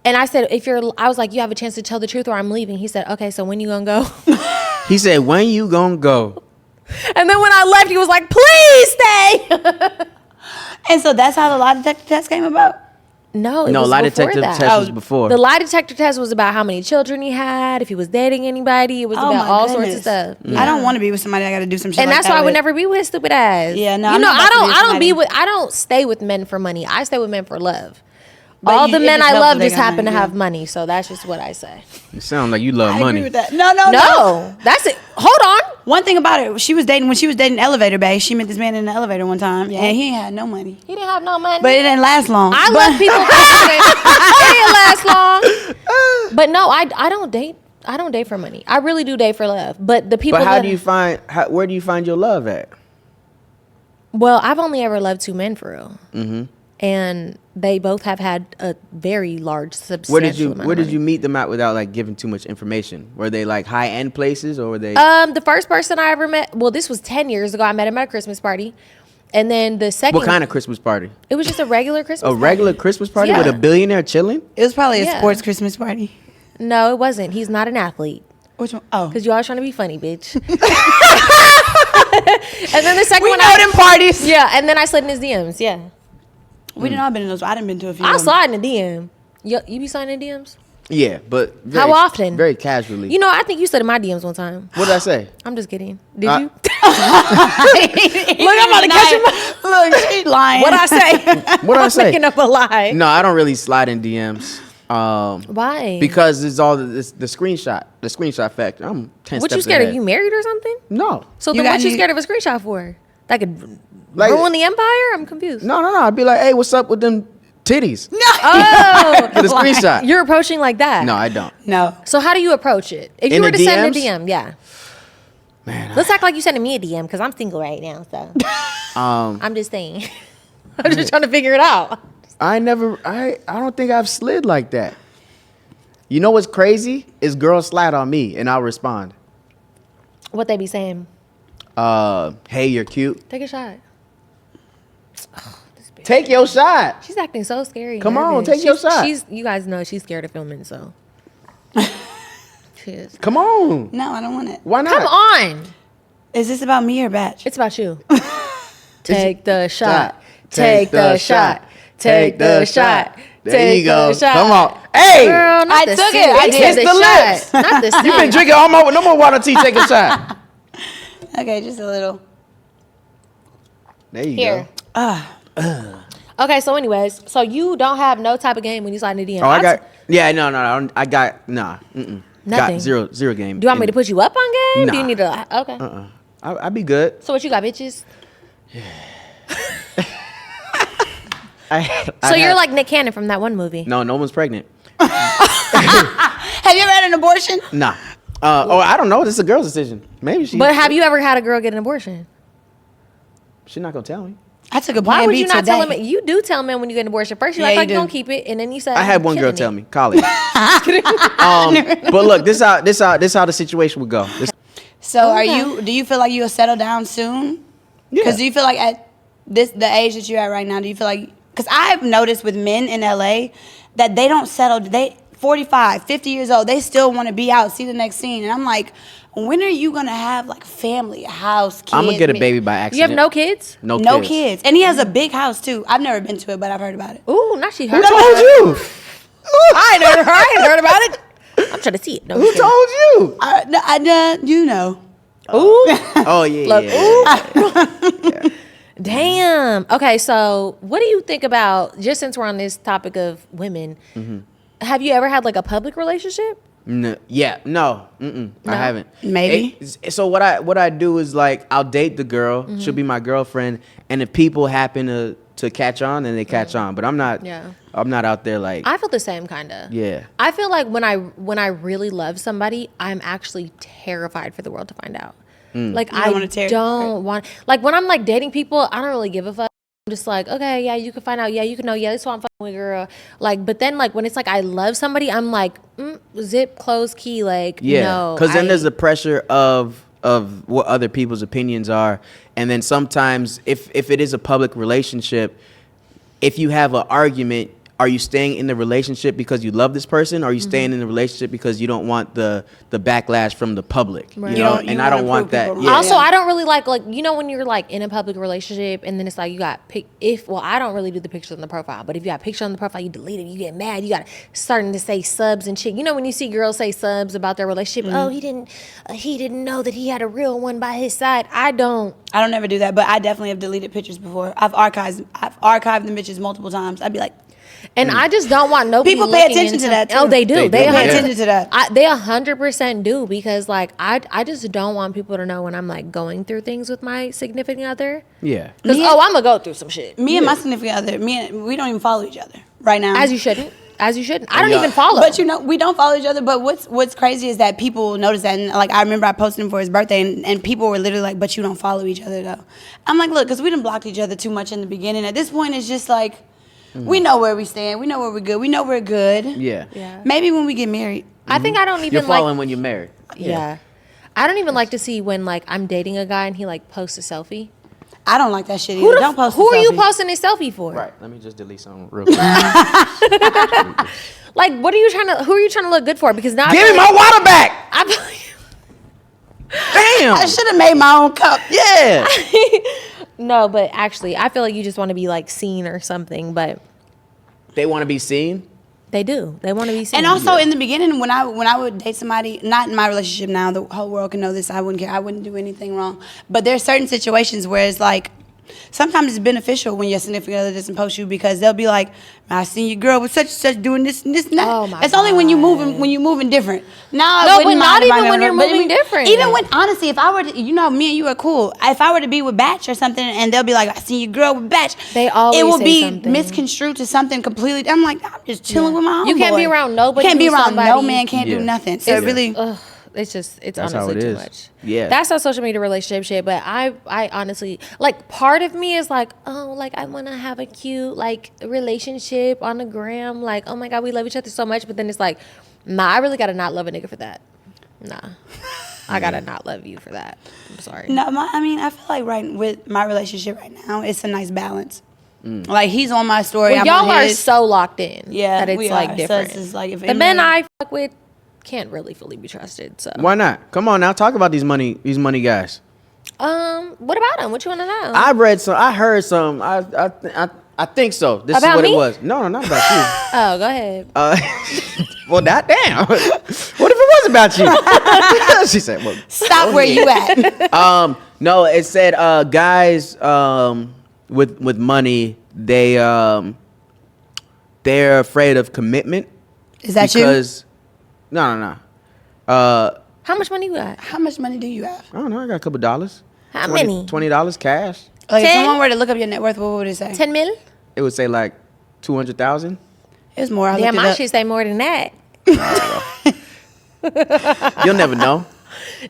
And I said, I was like, you have a chance to tell the truth or I'm leaving. He said, okay, so when you gonna go? He said, when you gonna go? And then when I left, he was like, please stay. And so that's how the lie detector test came about? No, it No, was lie before detector that. test was before. The lie detector test was about how many children he had, if he was dating anybody. It was Oh about my all sorts of goodness. stuff. I don't want to be with somebody I got to do some shit And like that's that why I would with. never be with stupid ass. Yeah, no, You I'm know, not about to be with somebody. I don't stay with men for money. I stay with men for love. But All you- the it men just I helps love that they just got happen to money, have yeah. money. So that's just what I say. You sound like you love I money. agree with that. No. No, that's it. Hold on. One thing about it, when she was dating Elevator Bay, she met this man in the elevator one time, and he ain't had no money. He didn't have no money. But it didn't last long. I But- love people. It didn't last long. But no, I don't date. I don't date for money. I really do date for love. But the people. But where do you find your love at? Well, I've only ever loved two men for real. Mm-hmm. And they both have had a very large, substantial amount Where of did money. you meet them at without like giving too much information? Were they like high end places or were they? The first person I ever met, well, this was 10 years ago. I met him at a Christmas party. And then the second. What kind of Christmas party? It was just a regular Christmas A party. regular Christmas party Yeah. with a billionaire chilling? It was probably a Yeah. sports Christmas party. No, it wasn't. He's not an athlete. Which one? Oh. Because you always trying to be funny, bitch. And then the second We one. know them parties. Yeah, and then I slid in his DMs. Yeah. We didn't all been in those. I didn't been to a few. I'll of them. slide in a DM. You be sliding in DMs? Yeah, but How often? Very casually. You know, I think you slid in my DMs one time. What did I say? I'm just kidding. Did you? Look, I'm about to catch him. Look, she's lying. What'd I say? What did I say? Making up a lie. No, I don't really slide in DMs. Why? Because it's all the screenshot factor. I'm 10 What steps you scared ahead. of? You married or something? No. So You then got what you any- scared of a screenshot for? That could Like- ruin the empire? I'm confused. No. I'd be like, hey, what's up with them titties? Oh, Get a screenshot. you're approaching like that. No, I don't. No. So how do you approach it? If you In were the to send a DMs? DM, yeah. Man, Let's act like you sending me a DM because I'm single right now. So I'm just saying. I'm just trying to figure it out. I don't think I've slid like that. You know what's crazy? Is girls slide on me and I'll respond. What they be saying? Hey, you're cute. Take a shot. Oh, Take your shot. She's acting so scary. Come on, nervous. take your shot. You guys know she's scared of filming, so. She is. Come on. No, I don't want it. Why not? Come on. Is this about me or Batch? It's about you. Take the shot. Take the shot. Take the shot. There you go. The shot. Come on. Hey. Girl, not I the took sip. it. I He did. said It's the lips. shot, not the sip. You've been drinking all my, no more water till you take a shot. Okay, just a little. There you Here. go. Okay, so anyways, so you don't have no type of game when you slide in the DM. Oh, I got, no, I got, nah, Nothing. Got zero game. Do you want me to put you up on game? Do you Nah. need to? Okay. I'd be good. So what you got, bitches? I So you're had- like Nick Cannon from that one movie. No one's pregnant. Have you ever had an abortion? Nah. I don't know. This is a girl's decision. Maybe she. But have you ever had a girl get an abortion? She's not gonna tell me. I took a Why Plan would B you not today. tell him? You do tell men when you get an abortion. First, you're Yeah, like, you you do. don't keep it, and then you said, I had one girl killing tell it. me, college. But look, this how the situation would go. So Okay. do you feel like you'll settle down soon? Yeah. Because do you feel like at the age that you're at right now, do you feel like, because I've noticed with men in LA that they don't settle, 45, 50 years old, they still want to be out, see the next scene. And I'm like, when are you going to have like family, a house, kids? I'm gonna get a baby by accident. You have no kids? No kids. And he has a big house too. I've never been to it, but I've heard about it. Ooh, not she Who heard. told you? I ain't heard about it. I'm trying to see it. No, Who told you? You know. Ooh. Oh yeah. Look, yeah. Damn. Okay, so what do you think about, just since we're on this topic of women, have you ever had like a public relationship? No, I haven't. Maybe. So what I do is like I'll date the girl. Mm-hmm. She'll be my girlfriend, and if people happen to catch on, then they catch on. But I'm not. Yeah. I'm not out there like. I feel the same kind of. Yeah. I feel like when I really love somebody, I'm actually terrified for the world to find out. Like I don't want, like when I'm like dating people, I don't really give a fuck. I'm just like, okay, yeah, you can find out. Yeah, you can know. Yeah, this is what I'm fucking with, girl. Like, but then like when it's like I love somebody, I'm like, zip, close, key. Like, Yeah. no. Because then there's the pressure of what other people's opinions are, and then sometimes if it is a public relationship, if you have an argument, are you staying in the relationship because you love this person, or are you staying in the relationship because you don't want the backlash from the public? Right. You know, You and I don't wanna want prove that. people Yeah. wrong. Also, I don't really like you know when you're like in a public relationship and then it's like you got I don't really do the pictures on the profile, but if you got a picture on the profile, you delete it, you get mad, you got starting to say subs and shit. You know when you see girls say subs about their relationship, oh he didn't know that he had a real one by his side. I don't ever do that, but I definitely have deleted pictures before. I've archived them bitches multiple times. I'd be like, And I just don't want nobody People pay looking attention to into- that, too. Oh, they do. They They do. pay 100 attention to that. They 100% do, because like I just don't want people to know when I'm like going through things with my significant other. Yeah. Because Me- I'm gonna go through some shit. me and my significant other, we don't even follow each other right now. As you shouldn't. As you shouldn't. I don't Yeah. even follow. But you know, we don't follow each other. But what's crazy is that people notice that. And like, I remember I posted him for his birthday, and people were literally like, "But you don't follow each other, though." I'm like, look, because we done blocked each other too much in the beginning. At this point, it's just like, we know where we stand. We know where we're good. We know we're good. Yeah. Yeah. Maybe when we get married. I think I don't even You're following like. when you're married. Yeah. I don't even like to see when like I'm dating a guy and he like posts a selfie. I don't like that shit either. Don't post. Who a are you selfie. posting a selfie for? Right. Let me just delete something real quick. Like, what are you trying to? Who are you trying to look good for? Because now Give me my water back. I feel like- Damn. I should have made my own cup. Yeah. No, but actually, I feel like you just want to be like seen or something. But They want to be seen. they do. They want to be seen. And also in the beginning, when I would date somebody, not in my relationship now, the whole world can know this. I wouldn't care. I wouldn't do anything wrong. But there's certain situations where it's like, sometimes it's beneficial when your significant other doesn't post you, because they'll be like, I seen your girl with such and such doing this and this and that. Oh, my It's only when you God. moving different. Now, No, I wouldn't but not mind if I even when never- you're but moving different. Even when, honestly, if I were to, you know, me and you are cool. If I were to be with Batch or something, and they'll be like, I seen your girl with Batch. They always it will say be something. misconstrued to something completely. I'm like, I'm just chilling with my homeboy. You can't be around nobody You can't be who's around no somebody- man. Can't Yeah. do nothing. So It's- it really. Ugh, it's That's honestly how it too is. much. Yeah. That's how social media relationship shit. But I honestly, like, part of me is like, oh, like I want to have a cute like relationship on the gram. Like, oh my God, we love each other so much. But then it's like, Nah, I really gotta not love a nigga for that. Nah. I gotta not love you for that. I'm sorry. No, I feel like with my relationship right now, it's a nice balance. Like he's on my story. Well, I'm y'all on are his. so locked in. Yeah, that it's we like are. different. So it's just like if the men I fuck with can't really fully be trusted. So Why not? Come on now, talk about these money guys. what about them? What you want to know? I read some. I heard some. I think so. This About is what me? it was. No, not about you. Oh, go ahead. Well, that damn. What if it was about you? She said, "Well, Stop where you at. No, it said guys with money they're afraid of commitment. Is that because, No. How much money you got? How much money do you have? I don't know. I got a couple dollars. How many? $20 cash. Like if 10? someone were to look up your net worth, what would it say? 10 mil? It would say like 200,000. It was more. I Damn, looked it I up. should say more than that. You'll never know.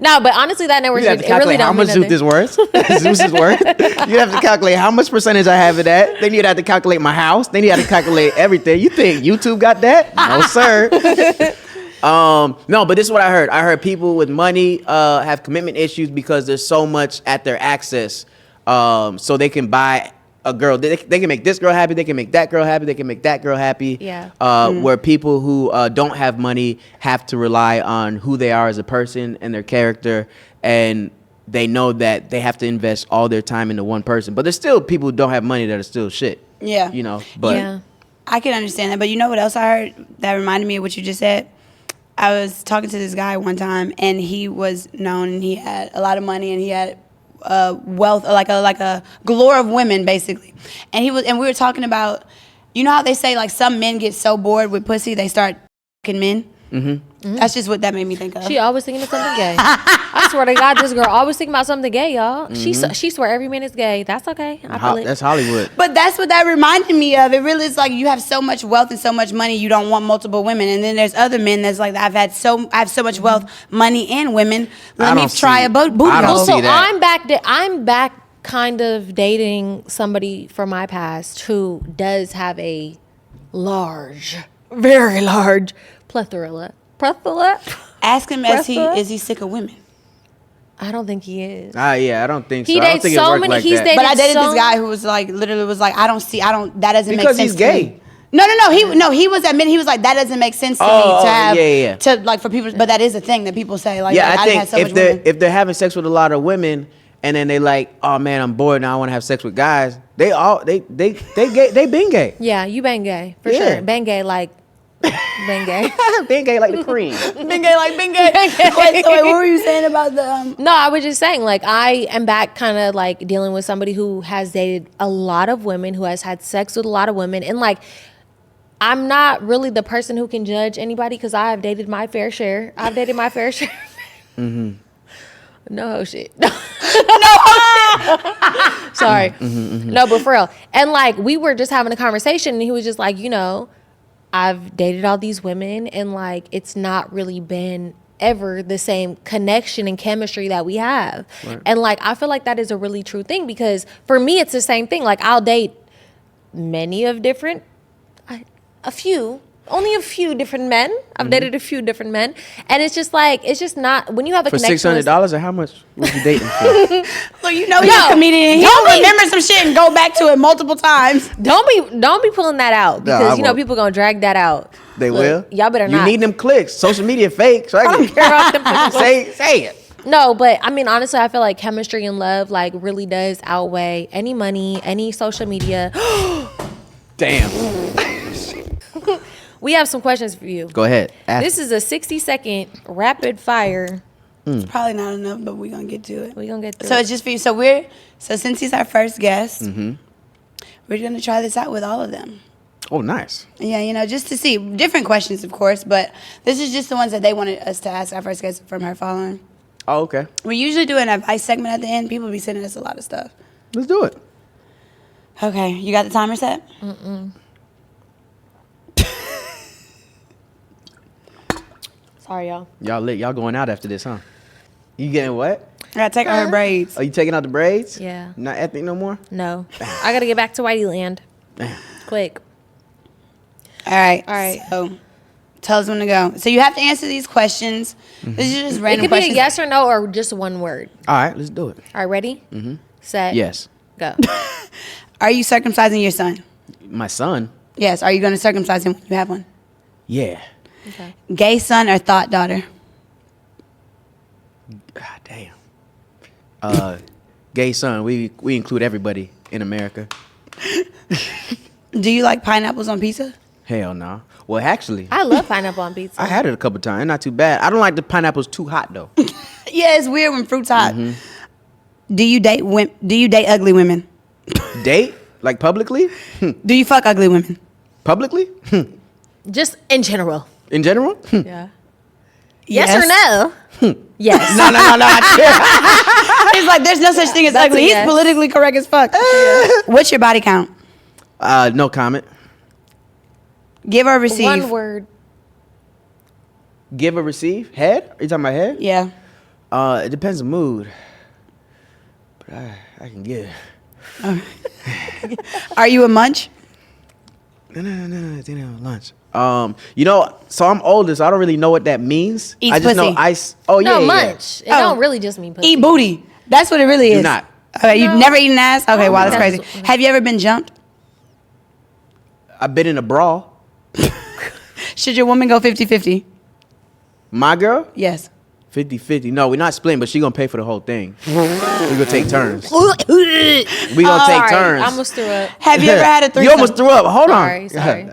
No, but honestly, that network You have to it really calculate don't how much mean Zoot is worth. Zoot is worth. You have to calculate how much percentage I have of that. Then you'd have to calculate my house. Then you have to calculate everything. You think YouTube got that? No, sir. No, but this is what I heard. I heard people with money have commitment issues because there's so much at their access. So they can buy a girl. They can make this girl happy. They can make that girl happy. They can make that girl happy. Yeah. Where people who don't have money have to rely on who they are as a person and their character, and they know that they have to invest all their time into one person. But there's still people who don't have money that are still shit. Yeah. You know. But yeah. I can understand that, but you know what else I heard that reminded me of what you just said? I was talking to this guy one time, and he was known, and he had a lot of money, and he had wealth, like a galore of women, basically. And we were talking about, you know how they say like some men get so bored with pussy they start fucking men. Mm-hmm. That's just what that made me think of. She always thinking of something gay. I swear to God, this girl always thinking about something gay, y'all. She swear every man is gay. That's okay. I feel it. That's Hollywood. But that's what that reminded me of. It really is like you have so much wealth and so much money, you don't want multiple women. And then there's other men that's like, I have so much wealth, money, and women. Let me try a booty I don't hole. see So that. I'm back kind of dating somebody from my past who does have a large, very large plethora. Ask him, is he sick of women? I don't think he is. Yeah, I don't think so. He I don't dates think so it worked many- like he's that. dated- But I dated so- this guy who was like, literally was like, that doesn't Because make sense he's to gay. me. No, he was admitting, he was like, that doesn't make sense to me to have, yeah. to like for people, but that is a thing that people say, like, Yeah, I I didn't have think so much women. if they're having sex with a lot of women and then they like, oh man, I'm bored now, I want to have sex with guys. They gay. They been gay. Yeah, you bang gay for Yeah. sure. Bang gay like bang gay. Been gay like the cream. Been gay. Wait, what were you saying about the, No, I was just saying, like, I am back kind of like dealing with somebody who has dated a lot of women, who has had sex with a lot of women. And like, I'm not really the person who can judge anybody because I have dated my fair share. Mm-hmm. No shit. Sorry. No, but for real. And like, we were just having a conversation and he was just like, you know, I've dated all these women and like, it's not really been ever the same connection and chemistry that we have. Right. And like, I feel like that is a really true thing because for me, it's the same thing. Like I'll date only a few different men. I've dated a few different men. And it's just like, it's just not, when you have a For connection. $600 or how much was you dating for? well, you know he's a comedian. He'll remember some shit and go back to it multiple times. Don't be pulling that out because you know people gonna drag that out. They Look, will. Y'all better not. You need them clicks. Social media fake, so I don't care about them clicks. say it. No, but I mean honestly, I feel like chemistry and love like really does outweigh any money, any social media. Damn. We have some questions for you. Go ahead. Ask. This is a 60-second rapid fire. It's probably not enough, but we're gonna get to it. We're gonna get through So it. it's just for you. So since he's our first guest, we're gonna try this out with all of them. Oh, nice. Yeah, you know, just to see different questions, of course, but this is just the ones that they wanted us to ask our first guest from her following. Oh, okay. We usually do an advice segment at the end. People be sending us a lot of stuff. Let's do it. Okay, you got the timer set? Sorry, y'all. Y'all lit. Y'all going out after this, huh? You getting what? I gotta take out her braids. Are you taking out the braids? Yeah. Not ethnic no more? No. I gotta get back to Whitey Land. Quick. All right. All right. So, Tell us when to go. So you have to answer these questions. This is just It random could be a questions. yes or no or just one word. All right, let's do it. All right, ready? Set. Yes. Go. Are you circumcising your son? My son? Yes. Are you going to circumcise him when you have one? Yeah. Okay. Gay son or thought daughter? God damn. Gay son. We include everybody in America. Do you like pineapples on pizza? Hell no. Well, actually, I love pineapple on pizza. I had it a couple times. Not too bad. I don't like the pineapples too hot though. Yeah, it's weird when fruit's hot. Do you date ugly women? Date? Like publicly? Do you fuck ugly women? Publicly? Just in general. In general? Yeah. Yes or no? Yes. No. It's like there's no such thing as That's ugly. a He's yes. politically correct as fuck. What's your body count? No comment. Give or receive? One word. Give or receive? Head? Are you talking about head? Yeah. It depends on mood. But I can give. Are you a munch? No, dinner, lunch. So I'm older, so I don't really know what that means. Eats I just know pussy. ice. Oh yeah, No, yeah. munch. It don't really just mean pussy. Eat booty. That's what it really is. Do not. Okay, you've No. never eaten ass? Okay, wow, that's That's- crazy. Have you ever been jumped? I've been in a brawl. Should your woman go 50-50? My girl, Yes. 50-50. No, we're not splitting, but she gonna pay for the whole thing. We gonna take turns. We Oh, gonna take Sorry, turns. I almost threw up. Have you ever had a threesome? You almost threw up. Hold on. Sorry.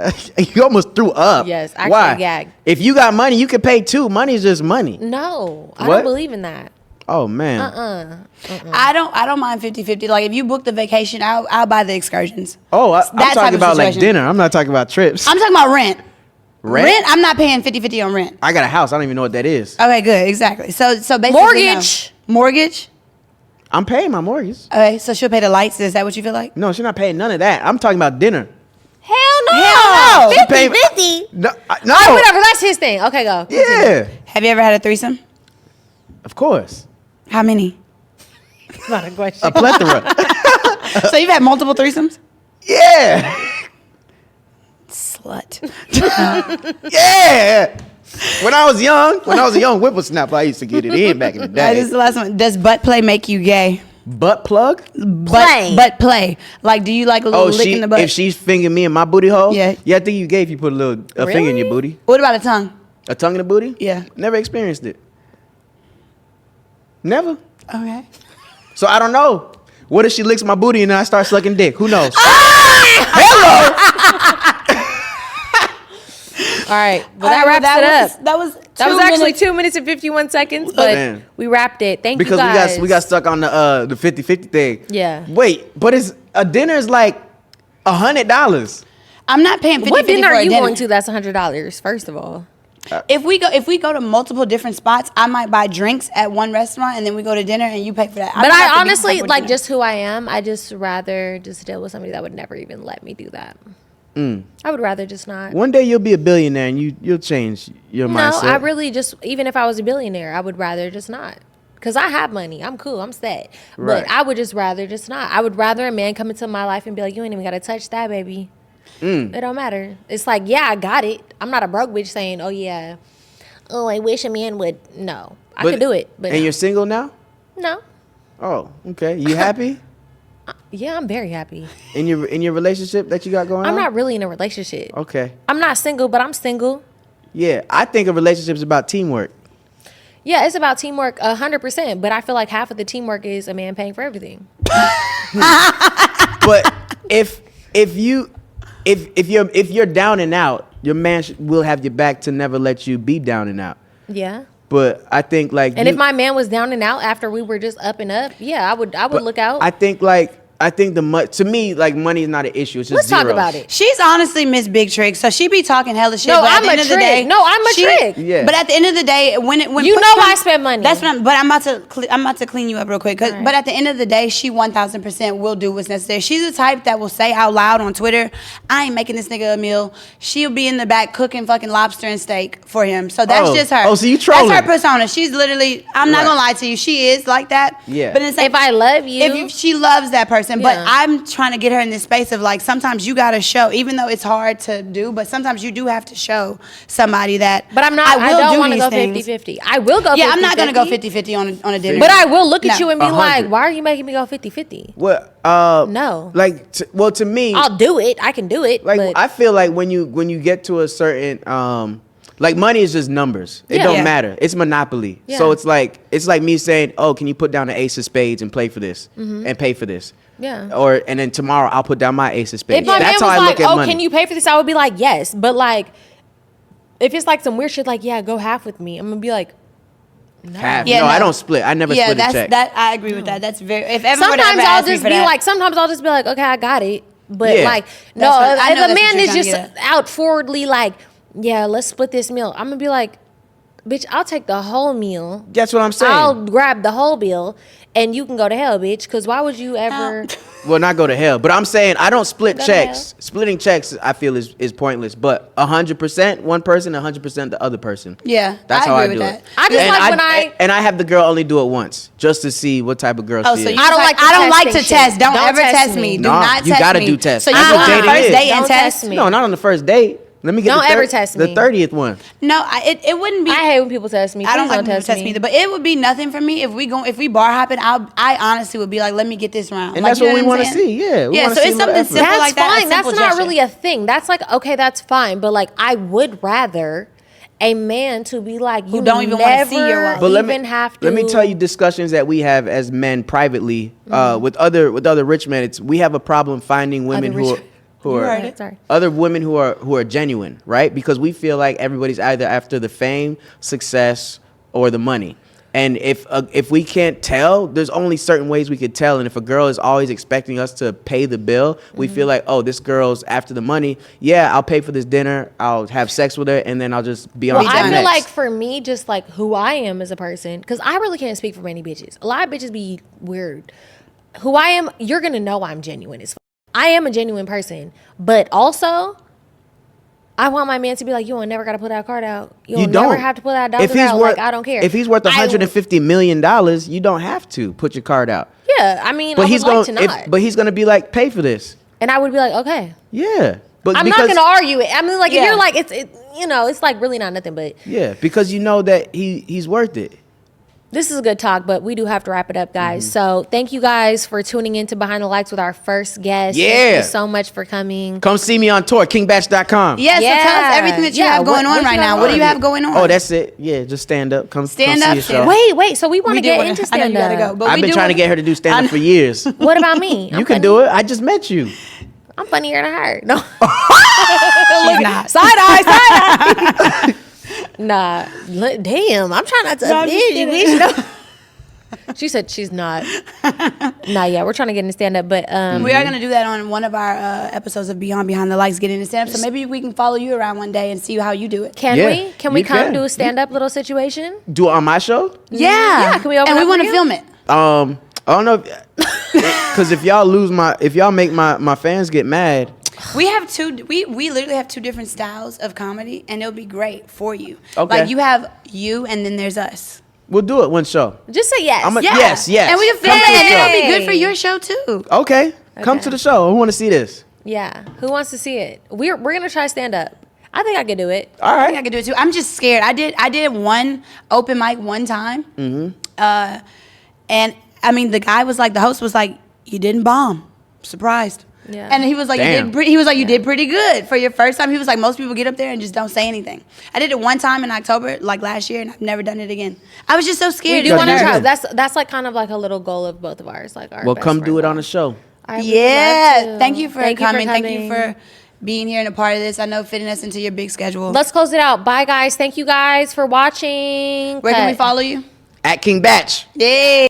You almost threw up. Yes, actually Why? gagged. If you got money, you can pay too. Money is just money. No, I What? don't believe in that. Oh man. I don't mind 50-50. Like if you book the vacation, I'll buy the excursions. Oh, I'm That type talking of about like situation. dinner. I'm not talking about trips. I'm talking about rent. Rent? I'm not paying 50-50 on rent. I got a house. I don't even know what that is. Okay, good, exactly. So basically Mortgage. no. Mortgage? I'm paying my mortgage. Okay, so she'll pay the lights. Is that what you feel like? No, she's not paying none of that. I'm talking about dinner. Hell no. Hell no. She pay- 50-50. No, All no. right, whatever. That's his thing. Okay, go. Yeah, Have you ever had a threesome? of course. How many? It's not a question. A plethora. So you've had multiple threesomes? Yeah. Slut. Yeah. When I was a young whippersnapper, I used to get it in back in the This is day. the last one. Does butt play make you gay? Butt plug? Play. Butt play. Like, do you like a little lick in the butt? if she's fingering me in my booty hole? Yeah. Yeah, I think you gay if you put a finger in your Really? booty. What about a tongue? A tongue in the booty? Yeah. Never experienced it. Never. Okay. So I don't know. What if she licks my booty and then I start sucking dick? Who knows? All right. Well, that wraps it up. That was That was actually minutes. 2 minutes and 51 seconds, but Man. we wrapped it. Thank Because you guys. we got stuck on the 50-50 thing. Yeah. Wait, but a dinner is like $100. I'm not paying 50-50 What dinner for are a you dinner. going to that's $100, first of all? If we go to multiple different spots, I might buy drinks at one restaurant and then we go to dinner and you pay for that. But I honestly, like, just who I am, I just rather just deal with somebody that would never even let me do that. I would rather just not. One day you'll be a billionaire and you'll change your No, mindset. I really just, even if I was a billionaire, I would rather just not. Because I have money. I'm cool. I'm set. Right. But I would just rather just not. I would rather a man come into my life and be like, you ain't even got to touch that, baby. It don't matter. It's like, yeah, I got it. I'm not a broke bitch saying, oh, yeah. Oh, I wish a man would. No. I could do it. But And no. you're single now? No. Oh, okay. You happy Yeah, I'm very happy. in your relationship that you got going on? I'm not really in a relationship. Okay. I'm not single, but I'm single. Yeah, I think a relationship is about teamwork. Yeah, it's about teamwork 100%, but I feel like half of the teamwork is a man paying for everything. But if you're down and out, your man will have your back to never let you be down and out. Yeah. But I think like And if my man was down and out after we were just up and up, yeah, I would look out. I think to me like money is not an issue. It's just Let's talk zeros. about it. She's honestly Miss Big Trick, so she be talking hella shit. No, but at I'm the a end of the trick. day, No, I'm a trick. Yeah. But at the end of the day, when You push know comes- I spend money. That's what I'm about to clean you up real quick. All right. But at the end of the day, she 1,000% will do what's necessary. She's the type that will say out loud on Twitter, "I ain't making this nigga a meal." She'll be in the back cooking fucking lobster and steak for him. So that's Oh. just her. Oh, so you trolling. That's her persona. She's literally. I'm not Right. gonna lie to you. She is like that. Yeah. But it's If I love you, if she loves that person. person. But I'm trying to get her in this space of like, sometimes you got to show, even though it's hard to do, but sometimes you do have to show somebody that. But I'm not, I don't want to go 50-50. I will go 50-50. Yeah, I'm not going to go 50-50 on a dinner. But I will look at you and be like, why are you making me go 50-50? Well, no. Like, to me, I'll do it. I can do it. Like, but I feel like when you get to a certain, like, money is just numbers. It don't matter. It's monopoly. Yeah. So it's like me saying, oh, can you put down the ace of spades and play for this and pay for this? Yeah. And then tomorrow I'll put down my ace of spades. If my That's man how was I like, look at oh, money. can you pay for this? I would be like, yes. But like, if it's like some weird shit, like, yeah, go half with me. I'm gonna be like, no. Half. Yeah, no, no. I don't split. I never split a check. That I agree with that. That's very. If everyone Sometimes ever I'll asked me just for be that, like, sometimes I'll just be like, okay, I got it. But Yeah. like, no, That's what- I know if a that's what man you're is trying to just get out forwardly like, yeah, let's split this meal. I'm gonna be like, bitch, I'll take the whole meal. That's what I'm saying. I'll grab the whole bill, and you can go to hell, bitch. Because why would you ever? Well, not go to hell, but I'm saying I don't split Go to checks. Splitting checks, I feel is pointless. But 100% one person, 100% the other person. Yeah, That's I how I agree do with it. that. I just like when I. and I have the girl only do it once just to see what type of girl Oh, she so is. you I don't like the I don't like to testing test. shit. Don't Don't ever test test me. me. Do Nah, not you test gotta me. do tests. So you That's go what on the dating first is. date and Don't test test me. No, not on the first date. Let me get Don't the ever test the me. 30th one. No, it wouldn't be. I hate when people test me. I don't Please like when people test me either, but it would be nothing for me if we bar hopping. I honestly would be like, let me get this round. And Like, that's you what know we want to I'm saying? see. Yeah, we Yeah, wanna so see it's a little something effort. simple That's like that. a fine. That's simple not gesture. really a thing. That's like, okay, that's fine. But like, I would rather a man to be like, you don't even wanna see your wife. But have to. let me tell you discussions that we have as men privately with other rich men. We have a problem finding women Other rich- who You are heard it. Sorry. other women who are genuine, right? Because we feel like everybody's either after the fame, success, or the money. And if we can't tell, there's only certain ways we could tell. And if a girl is always expecting us to pay the bill, we feel like, oh, this girl's after the money. Yeah, I'll pay for this dinner. I'll have sex with her, and then I'll just be on. Well, to the I feel next. like for me, just like who I am as a person, because I really can't speak for many bitches. A lot of bitches be weird. Who I am, you're gonna know I'm genuine as fuck. I am a genuine person, but also, I want my man to be like, you ain't never gotta put that card out. You'll never have to put that dollar out. Like, I don't care. If he's worth $150 million, you don't have to put your card out. Yeah, I mean, But I he's would like to going. not. But he's gonna be like, pay for this. And I would be like, okay. Yeah. But I'm because, not gonna argue it. I mean, like, if Yeah. you're like, it's like really not nothing, but Yeah, because you know that he's worth it. this is a good talk, but we do have to wrap it up, guys. Mm-hmm. So thank you guys for tuning in to Behind the Lights with our first guest. Yeah. Thank you so much for coming. Come see me on tour, kingbatch.com. Yeah, so tell us Yeah. everything that you Yeah, have going what on you right got now. going What do on? you have going on? Oh, that's it. Yeah, just stand up. Come Stand see up, a stand show. up. Wait. So we want to get wanna- into I know you stand gotta go, up. but I've we been do trying to wanna- get her to do stand up for years. What about me? You can do it. I just met you. I'm funnier than her. No. She's not. Side eye. Nah. Damn. I'm trying not to I'm just offend you. kidding. bitch. No. She said she's not. Nah, yeah, we're trying to get into stand up, but We are gonna do that on one of our episodes of Behind the Lights, getting into stand up. So maybe we can follow you around one day and see how you do it. can Yeah, we? Can we you come can. do a stand up little situation? Do it on my show? Yeah, can we open and we up want for to you? film it. I don't know because if y'all make my fans get mad. We have we literally have two different styles of comedy, and it'll be great for you. Okay. Like you have you, and then there's us. We'll do it one show. Just say yes. Yes. And we can film Come to it, the and show. it'll be good for your show too. Okay. Come Okay. to the show. I want to see this. Yeah. Who wants to see it? We're gonna try stand up. I think I could do it. All I think I right. could do it too. I'm just scared. I did one open mic one time. Mm-hmm. And I mean, the host was like, "You didn't bomb." Surprised. Yeah. And he was like, Damn. you did pretty good for your first time. He was like, most people get up there and just don't say anything. I did it one time in October, like last year, and I've never done it again. I was just so scared. We do got want to nervous. try. That's like kind of like a little goal of both of ours. Like our Well, best come friend do it goal. on the show. I would love Yeah. to. Thank you for coming. Thank coming. you for being here and a part of this. I know fitting us into your big schedule. Let's close it out. Bye, guys. Thank you guys for watching. Where can we Cut. follow you? At King Batch. Yeah.